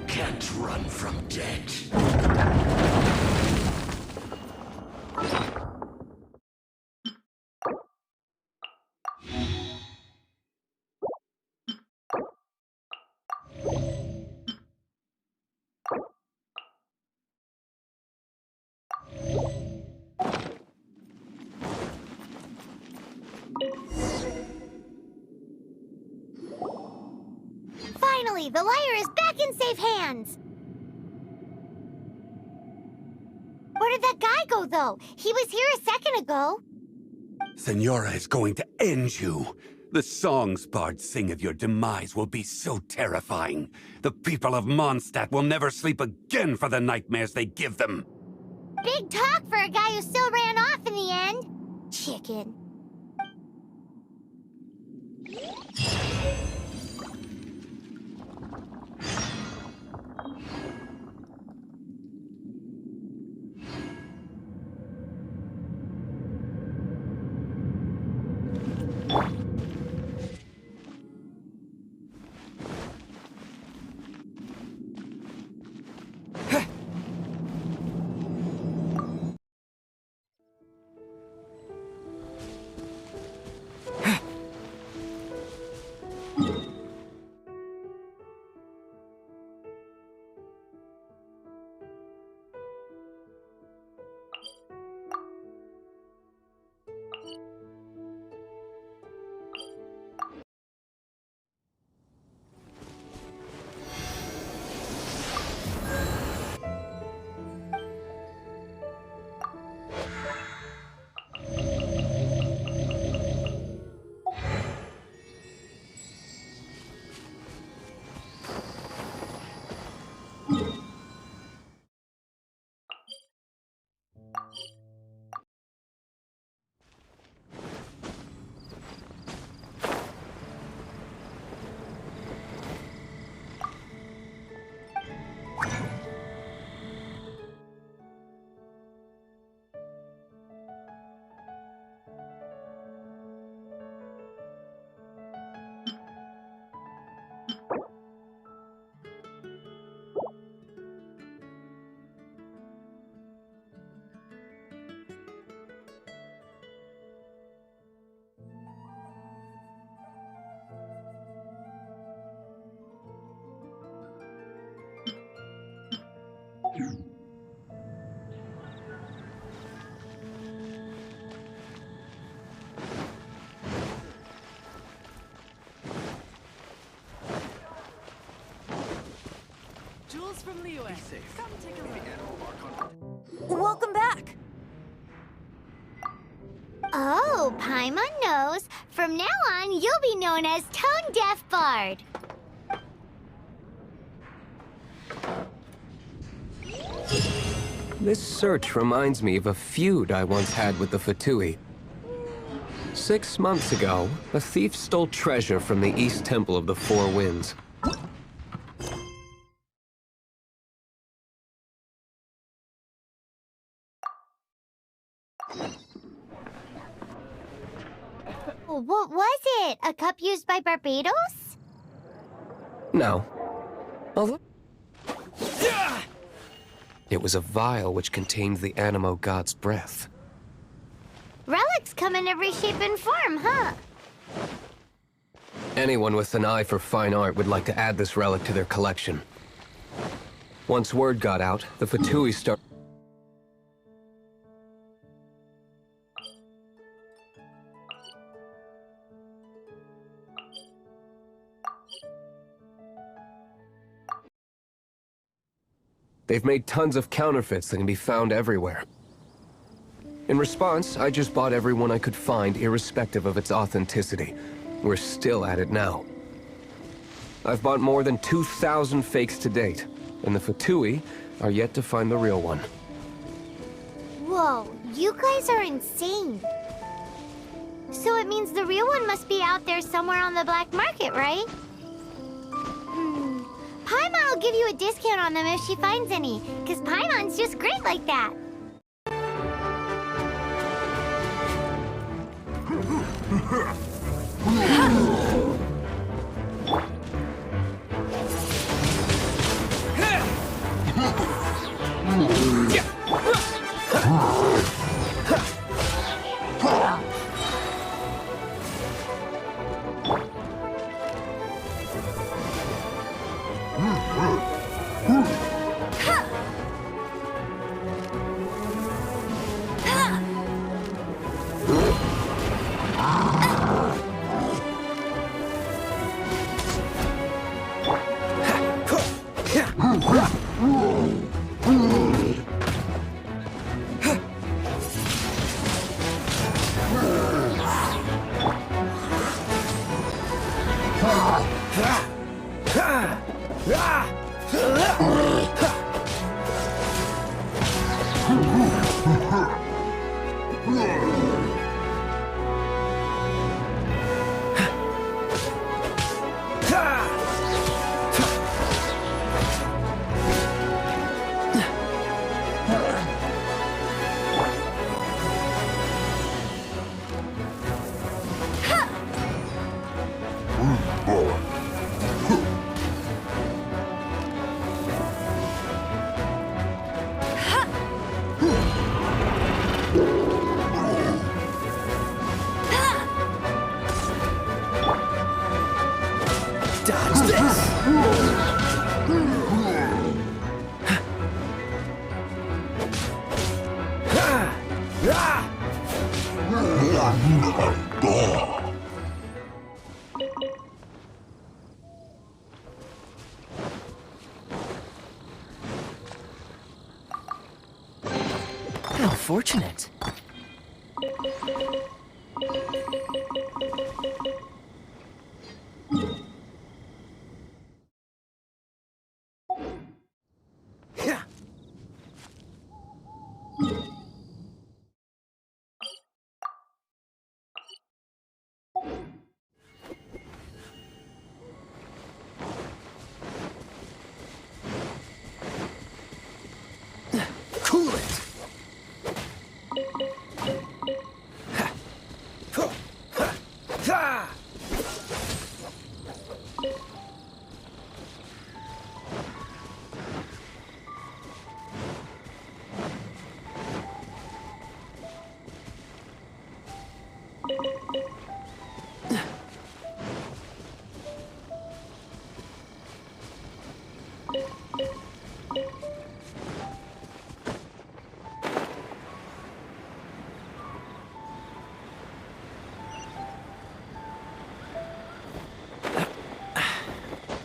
Can't run from dead. Finally, the Lyre is back in safe hands. Where did that guy go, though? He was here a second ago. Senora is going to end you. The songs bards sing of your demise will be so terrifying. The people of Mondstadt will never sleep again for the nightmares they give them. Big talk for a guy who still ran off in the end. Chicken. Jules from Lyre. Come take a look. Welcome back. Oh, Paimon knows. From now on, you'll be known as Tone Deaf Bard. This search reminds me of a feud I once had with the Fatui. 6 months ago, a thief stole treasure from the East Temple of the Four Winds. What was it? A cup used by Barbados? No. Although... It was a vial which contained the Animo god's breath. Relics come in every shape and form, huh? Anyone with an eye for fine art would like to add this relic to their collection. Once word got out, the Fatui started... They've made tons of counterfeits that can be found everywhere. In response, I just bought every one I could find, irrespective of its authenticity. We're still at it now. I've bought more than 2,000 fakes to date, and the Fatui are yet to find the real one. Whoa, you guys are insane. So it means the real one must be out there somewhere on the black market, right? Paimon will give you a discount on them if she finds any, because Paimon's just great like that. How fortunate. Cool it!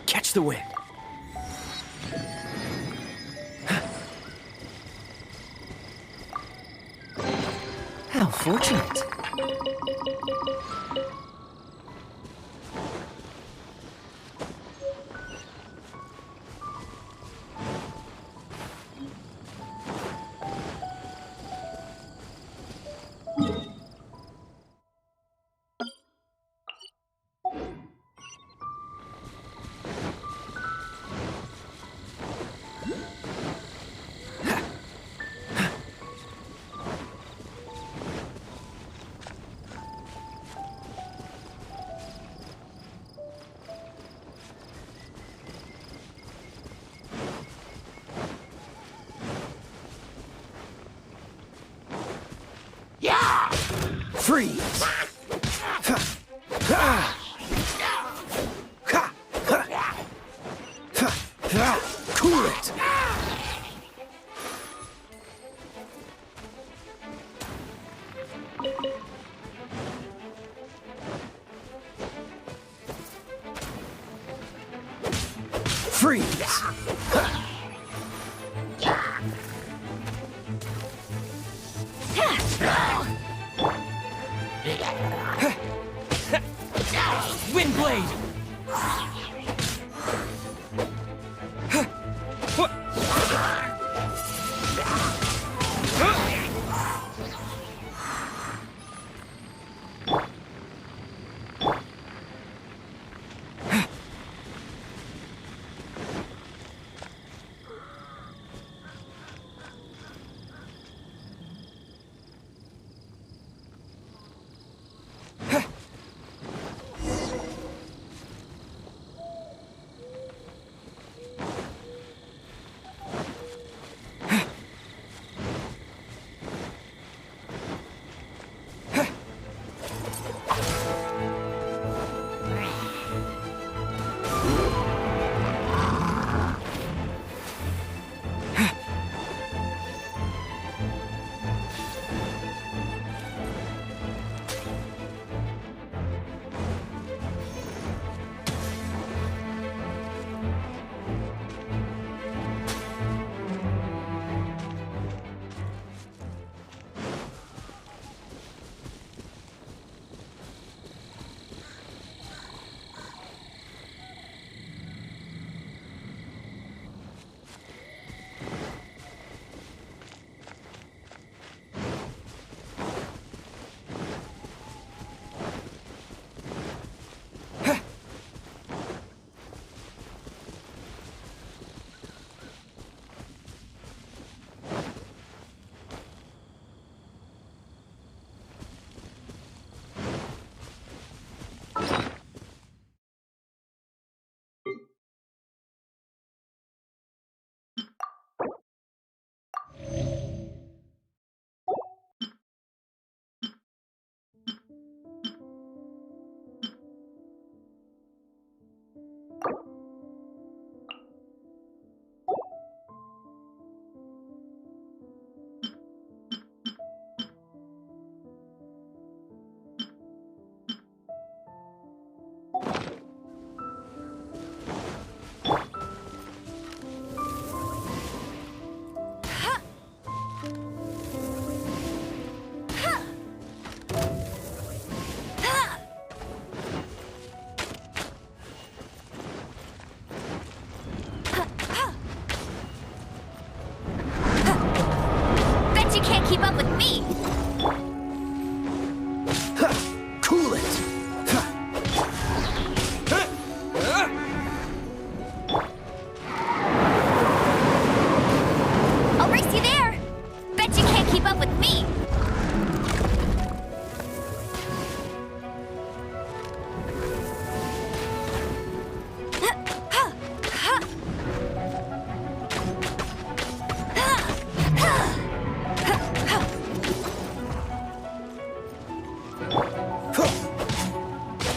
Catch the wind. How fortunate. Freeze! Cool it! Freeze! Windblade!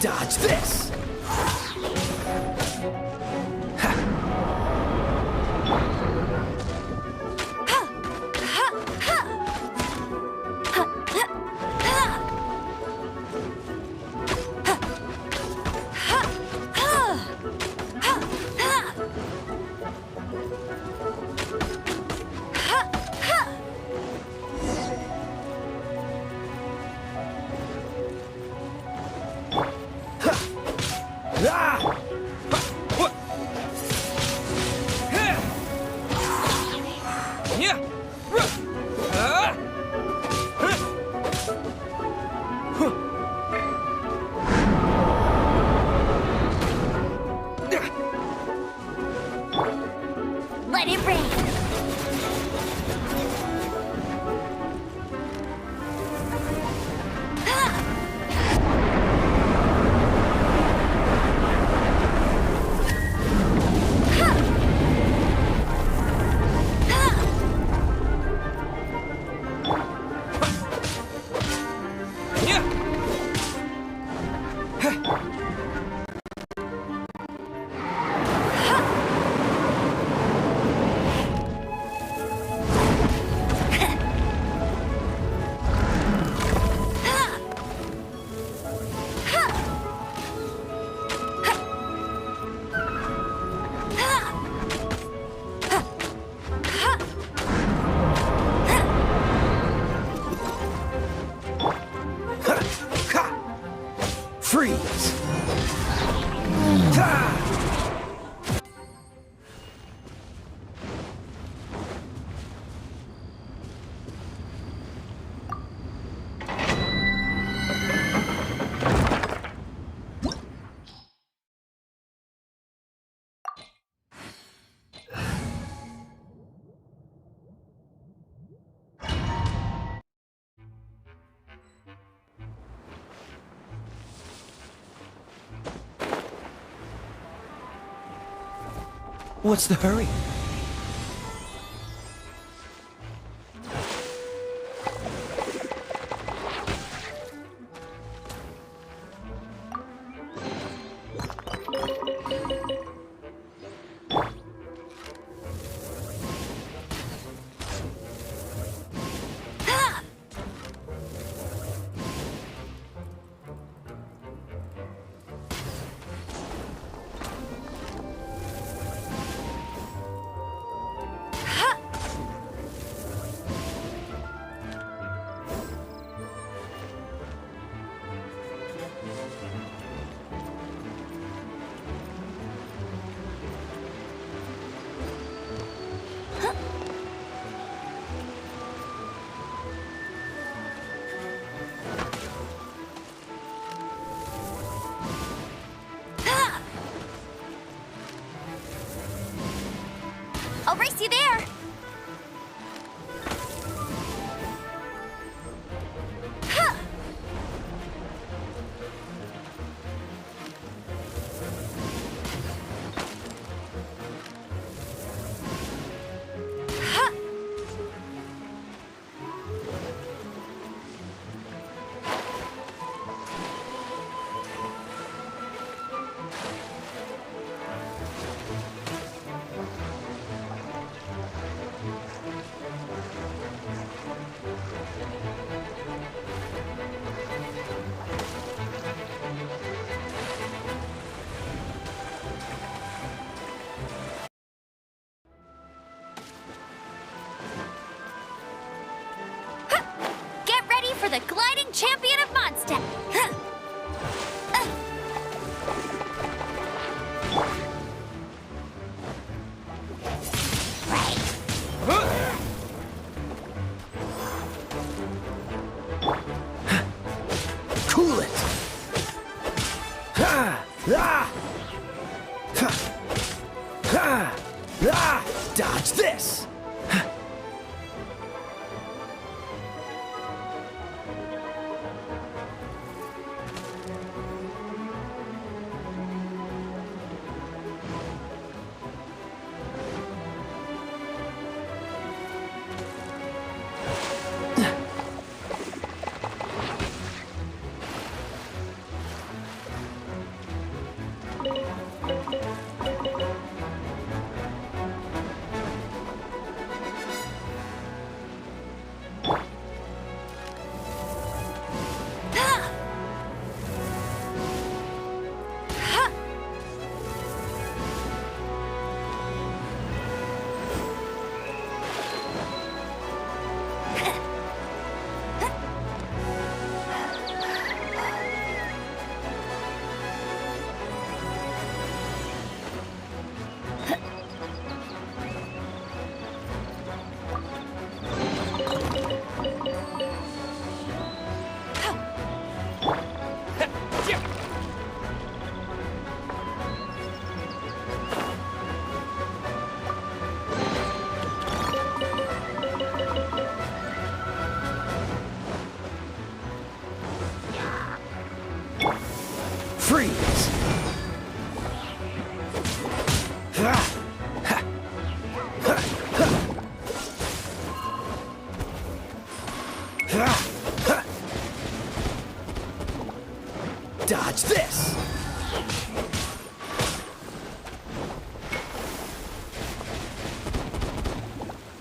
Dodge this! Let it rain! What's the hurry? I'll race you there! For the gliding champion of Mondstadt! Cool it! Ha! Ah! Ha! Ha! Ah! Dodge this! Freeze! Dodge this!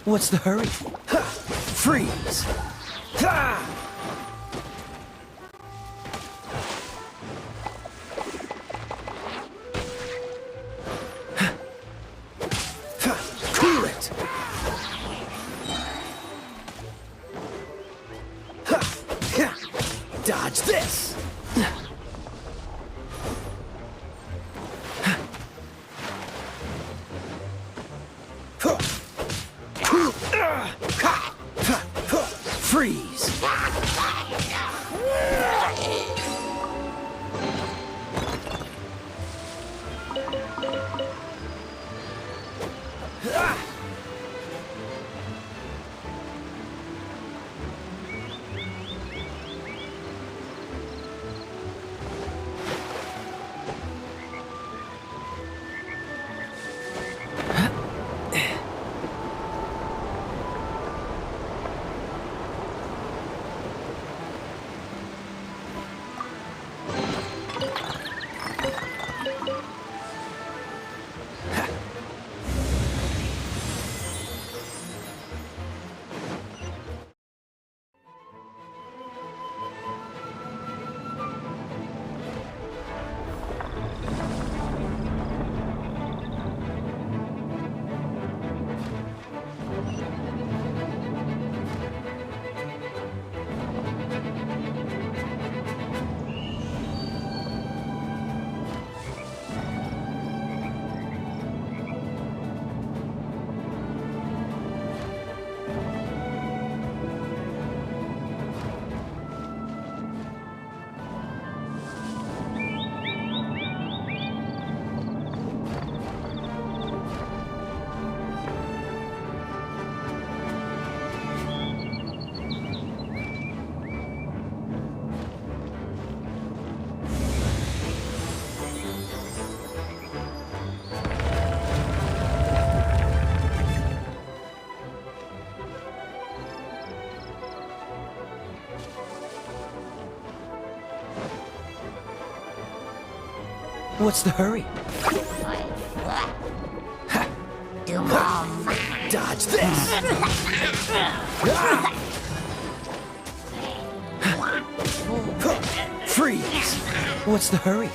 What's the hurry? Freeze! Cool it! Dodge this! Freeze! What's the hurry? Dodge this! Freeze! What's the hurry?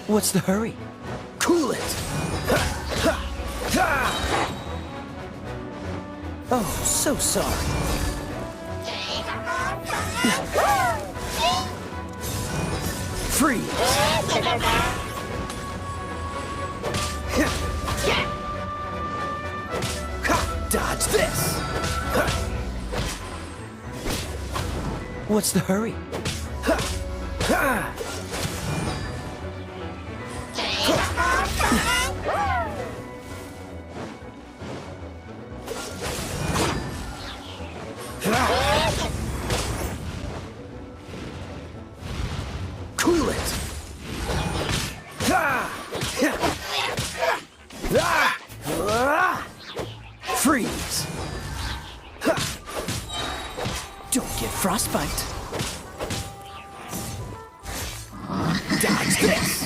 What's the hurry? Cool it! Oh, so sorry. Freeze! Dodge this! What's the hurry? Cool it! Freeze! Don't get frostbite. Dodge this!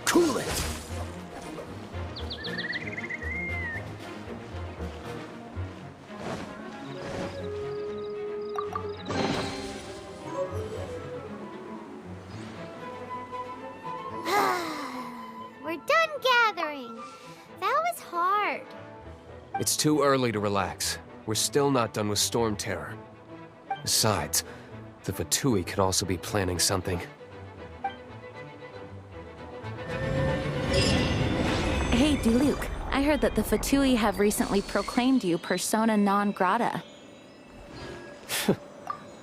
Cool it! We're done gathering. That was hard. It's too early to relax. We're still not done with Storm Terror. Besides, the Fatui could also be planning something. Hey, Diluc, I heard that the Fatui have recently proclaimed you persona non grata.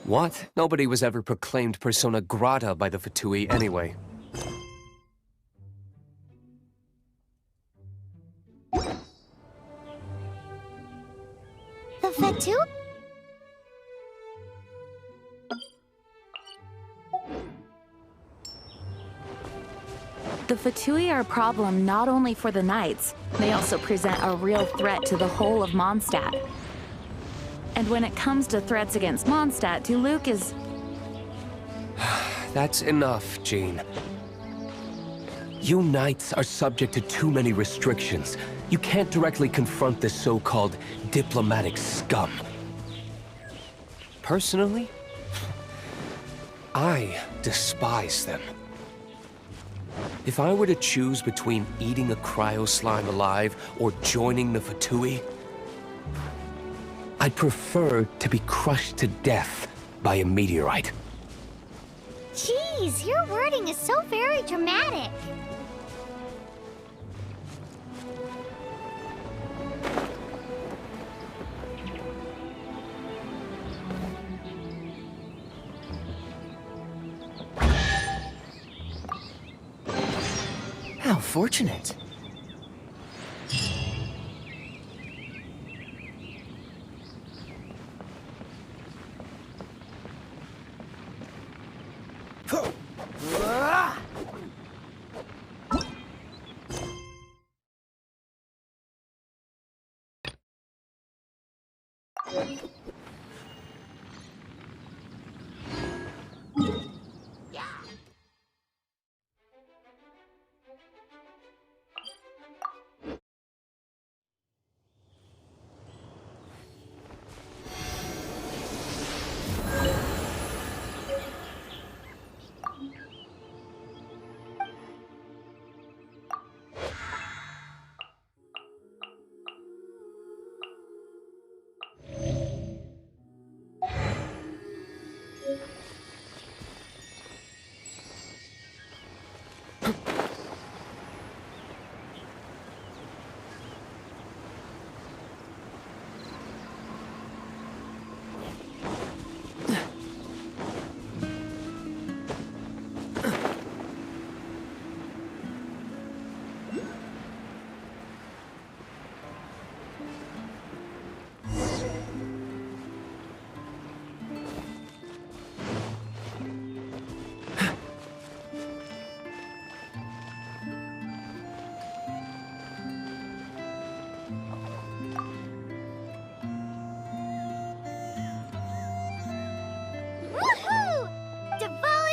What? Nobody was ever proclaimed persona grata by the Fatui anyway. The Fatu? The Fatui are a problem not only for the Knights, they also present a real threat to the whole of Mondstadt. And when it comes to threats against Mondstadt, Diluc is... That's enough, Jean. You Knights are subject to too many restrictions. You can't directly confront this so-called diplomatic scum. Personally, I despise them. If I were to choose between eating a cryo slime alive or joining the Fatui, I'd prefer to be crushed to death by a meteorite. Jeez, your wording is so very dramatic. How fortunate.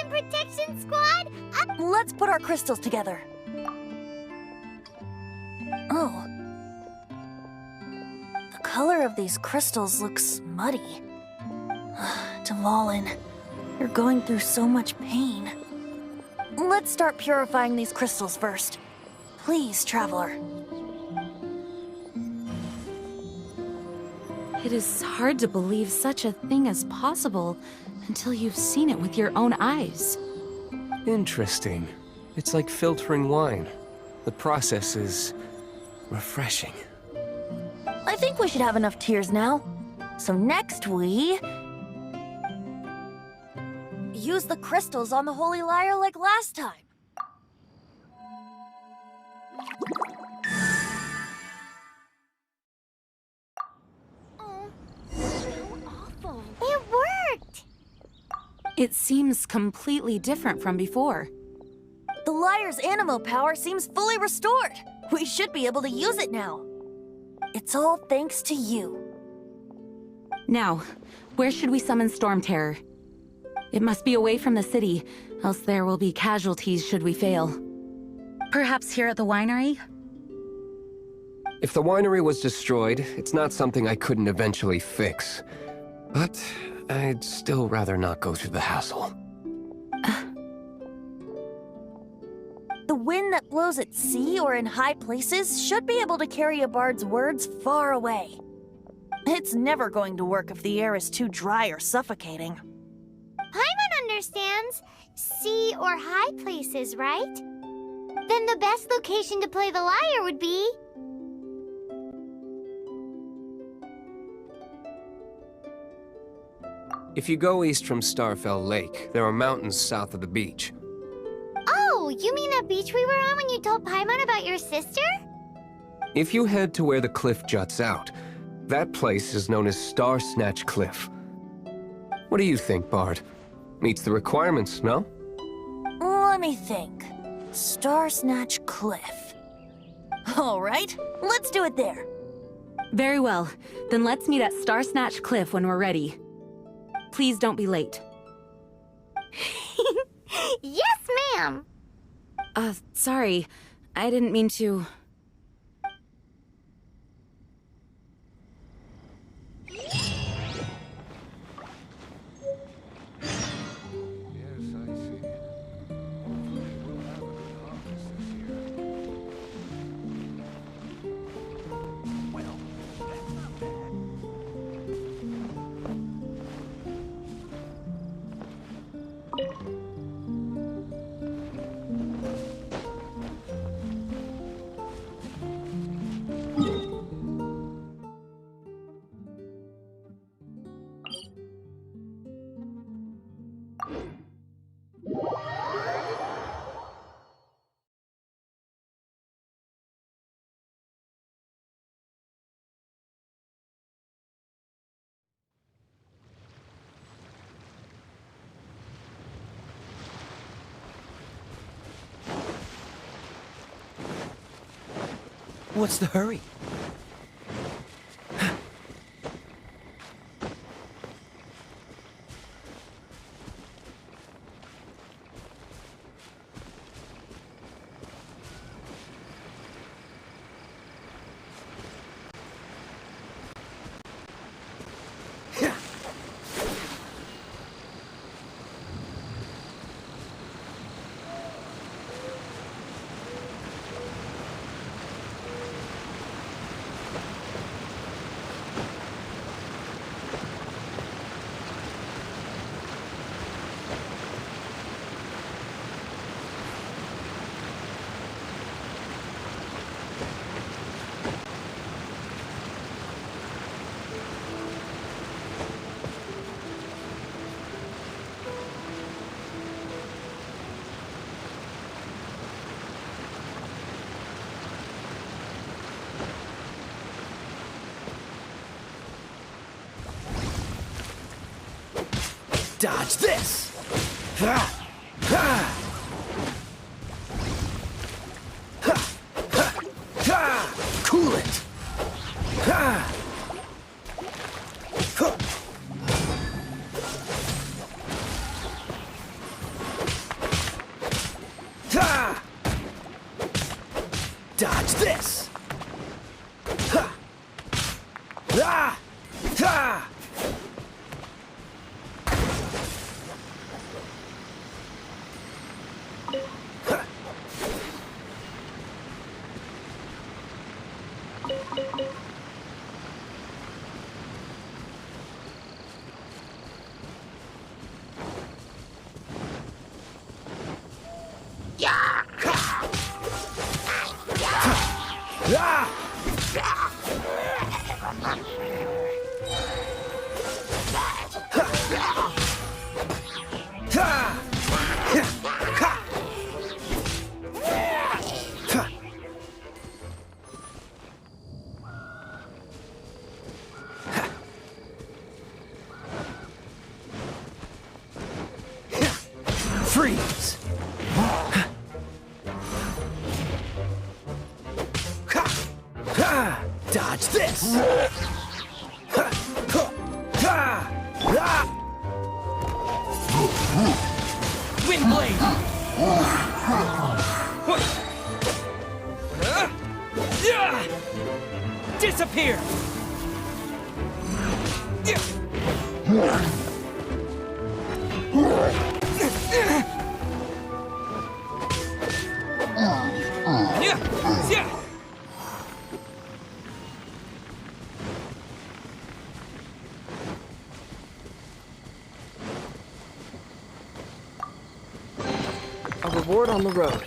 Protection Squad, up! Let's put our crystals together. Oh. The color of these crystals looks muddy. Dvalin, you're going through so much pain. Let's start purifying these crystals first. Please, Traveler. It is hard to believe such a thing is possible until you've seen it with your own eyes. Interesting. It's like filtering wine. The process is refreshing. I think we should have enough tears now. So next we... use the crystals on the Holy Lyre like last time. Oh, so awful. It worked! It seems completely different from before. The Lyre's animo power seems fully restored. We should be able to use it now. It's all thanks to you. Now, where should we summon Storm Terror? It must be away from the city, else there will be casualties should we fail. Perhaps here at the winery? If the winery was destroyed, it's not something I couldn't eventually fix. But I'd still rather not go through the hassle. The wind that blows at sea or in high places should be able to carry a bard's words far away. It's never going to work if the air is too dry or suffocating. Paimon understands sea or high places, right? Then the best location to play the lyre would be... If you go east from Starfell Lake, there are mountains south of the beach. Oh, you mean that beach we were on when you told Paimon about your sister? If you head to where the cliff juts out, that place is known as Star Snatch Cliff. What do you think, Bard? Meets the requirements, no? Let me think. Star Snatch Cliff. All right, let's do it there. Very well. Then let's meet at Star Snatch Cliff when we're ready. Please don't be late. Yes, ma'am! Sorry. I didn't mean to... What's the hurry? Dodge this! Ha! Ha! Ha! Ha! Ha! Cool it! Ha! Ha! Ha! Dodge this! Ha! Ah! Ha! Freeze! Dodge this! Windblade! Disappear! A reward on the road.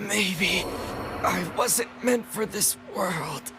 Maybe I wasn't meant for this world.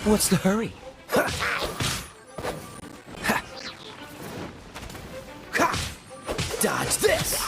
What's the hurry? Dodge this!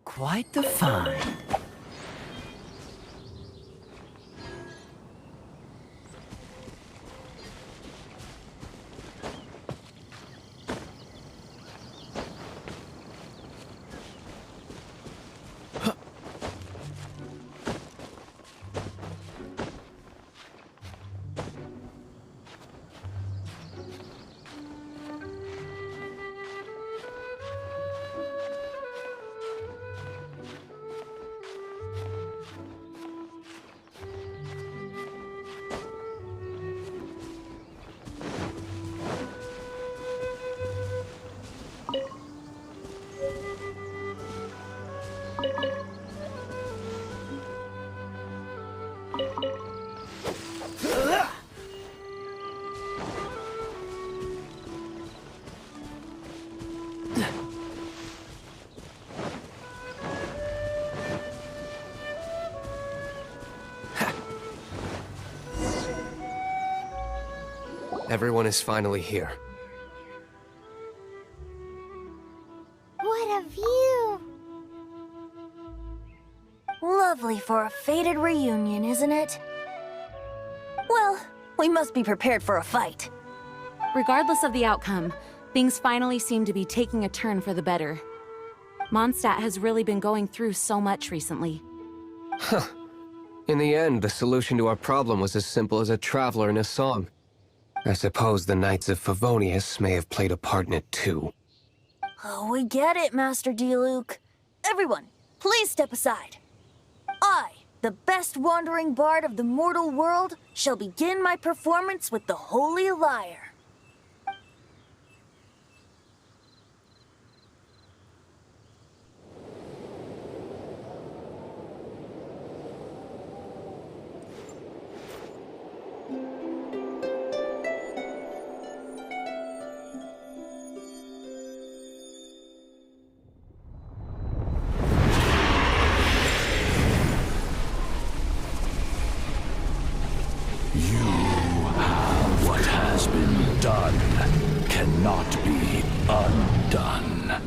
Quite the find. Everyone is finally here. What a view! Lovely for a fated reunion, isn't it? Well, we must be prepared for a fight. Regardless of the outcome, things finally seem to be taking a turn for the better. Mondstadt has really been going through so much recently. Huh. In the end, the solution to our problem was as simple as a traveler in a song. I suppose the Knights of Favonius may have played a part in it too. Oh, we get it, Master Diluc. Everyone, please step aside. I, the best wandering bard of the mortal world, shall begin my performance with the Holy Lyre.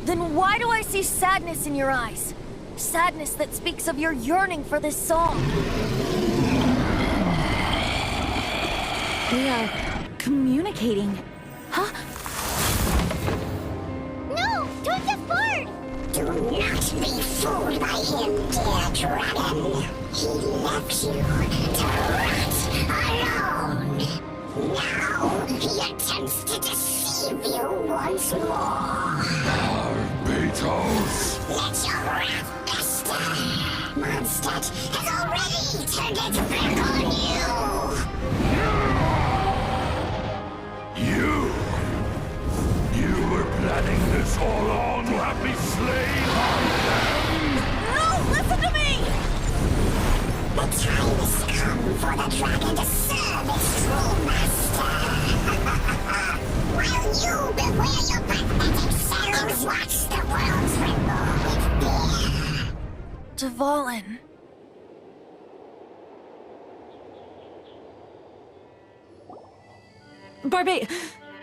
Then why do I see sadness in your eyes? Sadness that speaks of your yearning for this song. We are communicating. Huh? No! Don't depart! Do not be fooled by him, dear dragon. He left you to rot alone. Now he attempts to deceive you once more. Beetles! Let your wrath fester. Mondstadt has already turned its back on You! You were planning this all along to have me slain by them! No, listen to me! The time has come for the dragon to serve its true master. While you beware your pathetic selves, watch the world tremble with fear. Dvalin.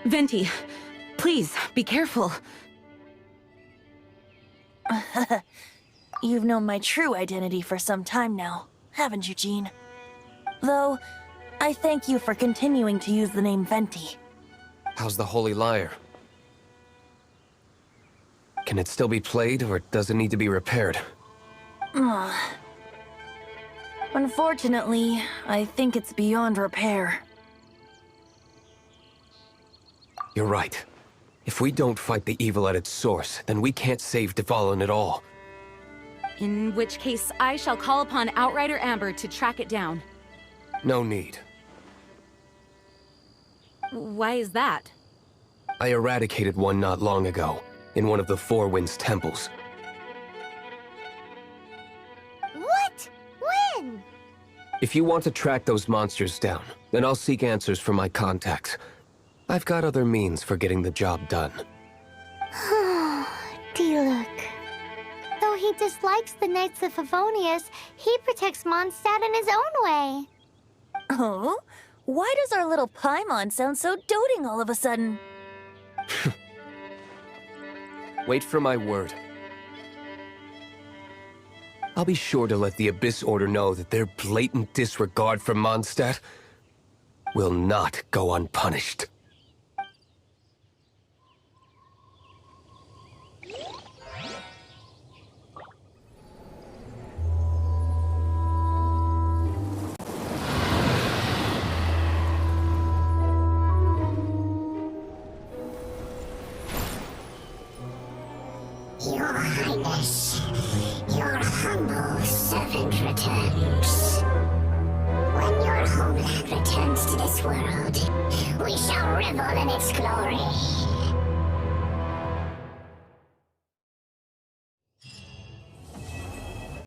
Venti, please, be careful. You've known my true identity for some time now, haven't you, Jean? Though, I thank you for continuing to use the name Venti. How's the Holy Lyre? Can it still be played, or does it need to be repaired? Unfortunately, I think it's beyond repair. You're right. If we don't fight the evil at its source, then we can't save Dvalin at all. In which case, I shall call upon Outrider Amber to track it down. No need. Why is that? I eradicated one not long ago, in one of the Four Winds temples. What? When? If you want to track those monsters down, then I'll seek answers from my contacts. I've got other means for getting the job done. Diluc. Though he dislikes the Knights of Favonius, he protects Mondstadt in his own way. Oh? Why does our little Paimon sound so doting all of a sudden? Wait for my word. I'll be sure to let the Abyss Order know that their blatant disregard for Mondstadt will not go unpunished. Your Highness, your humble servant returns. When your homeland returns to this world, we shall revel in its glory.